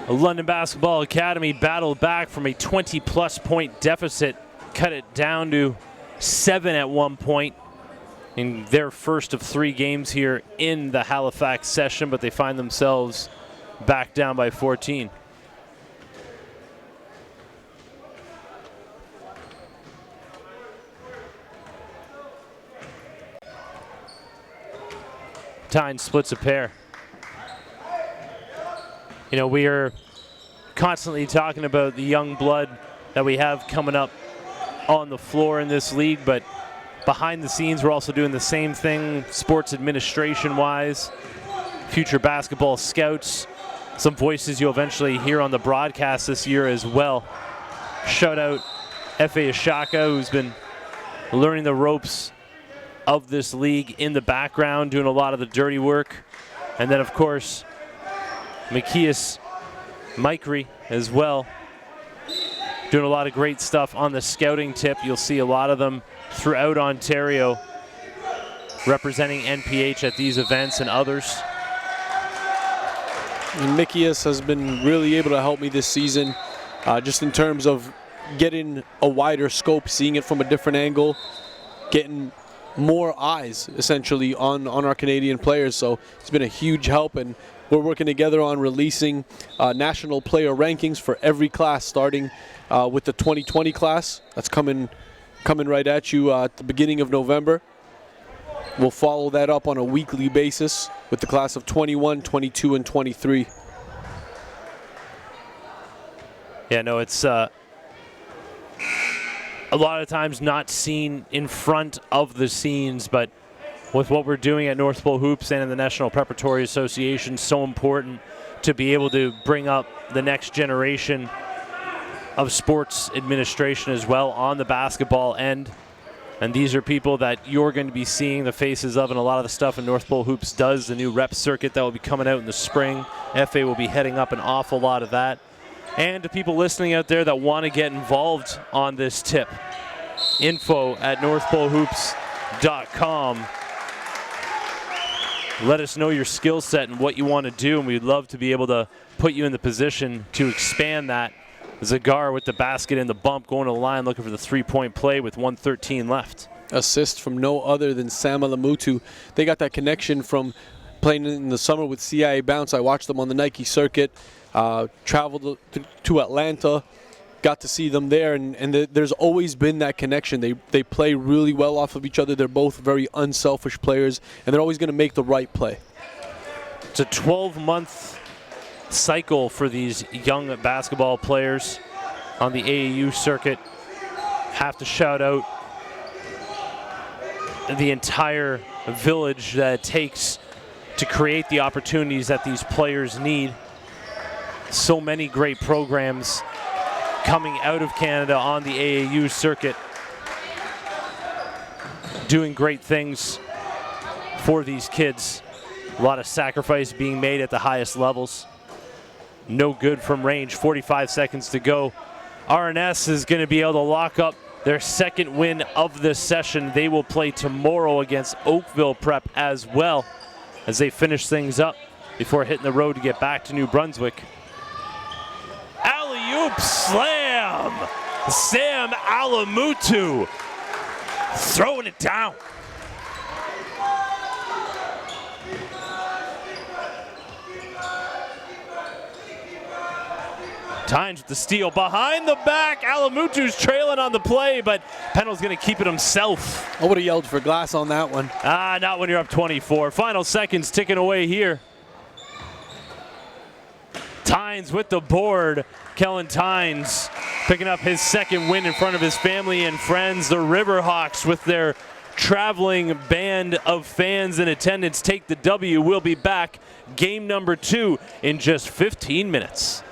A London Basketball Academy battled back from a 20-plus point deficit, cut it down to 7 at one point in their first of 3 games here in the Halifax session, but they find themselves back down by 14. Tynes splits a pair. We are constantly talking about the young blood that we have coming up on the floor in this league, but behind the scenes, we're also doing the same thing sports administration-wise, future basketball scouts, some voices you'll eventually hear on the broadcast this year as well. Shout out F.A. Ashaka, who's been learning the ropes of this league in the background, doing a lot of the dirty work. And then, of course, Macias Mikery as well, doing a lot of great stuff on the scouting tip. You'll see a lot of them throughout Ontario representing NPH at these events and others. And Mikias has been really able to help me this season, just in terms of getting a wider scope, seeing it from a different angle, getting more eyes essentially on our Canadian players. So it's been a huge help, and we're working together on releasing national player rankings for every class, starting with the 2020 class. That's coming right at you at the beginning of November. We'll follow that up on a weekly basis with the class of 21, 22, and 23. Yeah, no, it's a lot of times not seen in front of the scenes, but with what we're doing at North Pole Hoops and in the National Preparatory Association, so important to be able to bring up the next generation of sports administration as well on the basketball end. And these are people that you're going to be seeing the faces of, and a lot of the stuff in North Pole Hoops does, the new rep circuit that will be coming out in the spring. FA will be heading up an awful lot of that. And to people listening out there that want to get involved on this tip, info@northpolehoops.com. Let us know your skill set and what you want to do, and we'd love to be able to put you in the position to expand that. Zagar with the basket and the bump, going to the line looking for the three-point play with 1:13 left. Assist from no other than Sam Alamutu. They got that connection from playing in the summer with CIA Bounce. I watched them on the Nike circuit, traveled to Atlanta, got to see them there, and there's always been that connection. They play really well off of each other. They're both very unselfish players, and they're always going to make the right play. It's a 12-month cycle for these young basketball players on the AAU circuit. Have to shout out the entire village that it takes to create the opportunities that these players need. So many great programs coming out of Canada on the AAU circuit, doing great things for these kids. A lot of sacrifice being made at the highest levels. No good from range, 45 seconds to go. RNS is going to be able to lock up their second win of this session. They will play tomorrow against Oakville Prep as well as they finish things up before hitting the road to get back to New Brunswick. Alley-oop slam! Sam Alamutu throwing it down. Tynes with the steal behind the back. Alamutu's trailing on the play, but Pennell's going to keep it himself. I would have yelled for glass on that one. Not when you're up 24. Final seconds ticking away here. Tynes with the board. Kellen Tynes picking up his second win in front of his family and friends. The Riverhawks with their traveling band of fans in attendance take the W. We'll be back. Game number 2 in just 15 minutes.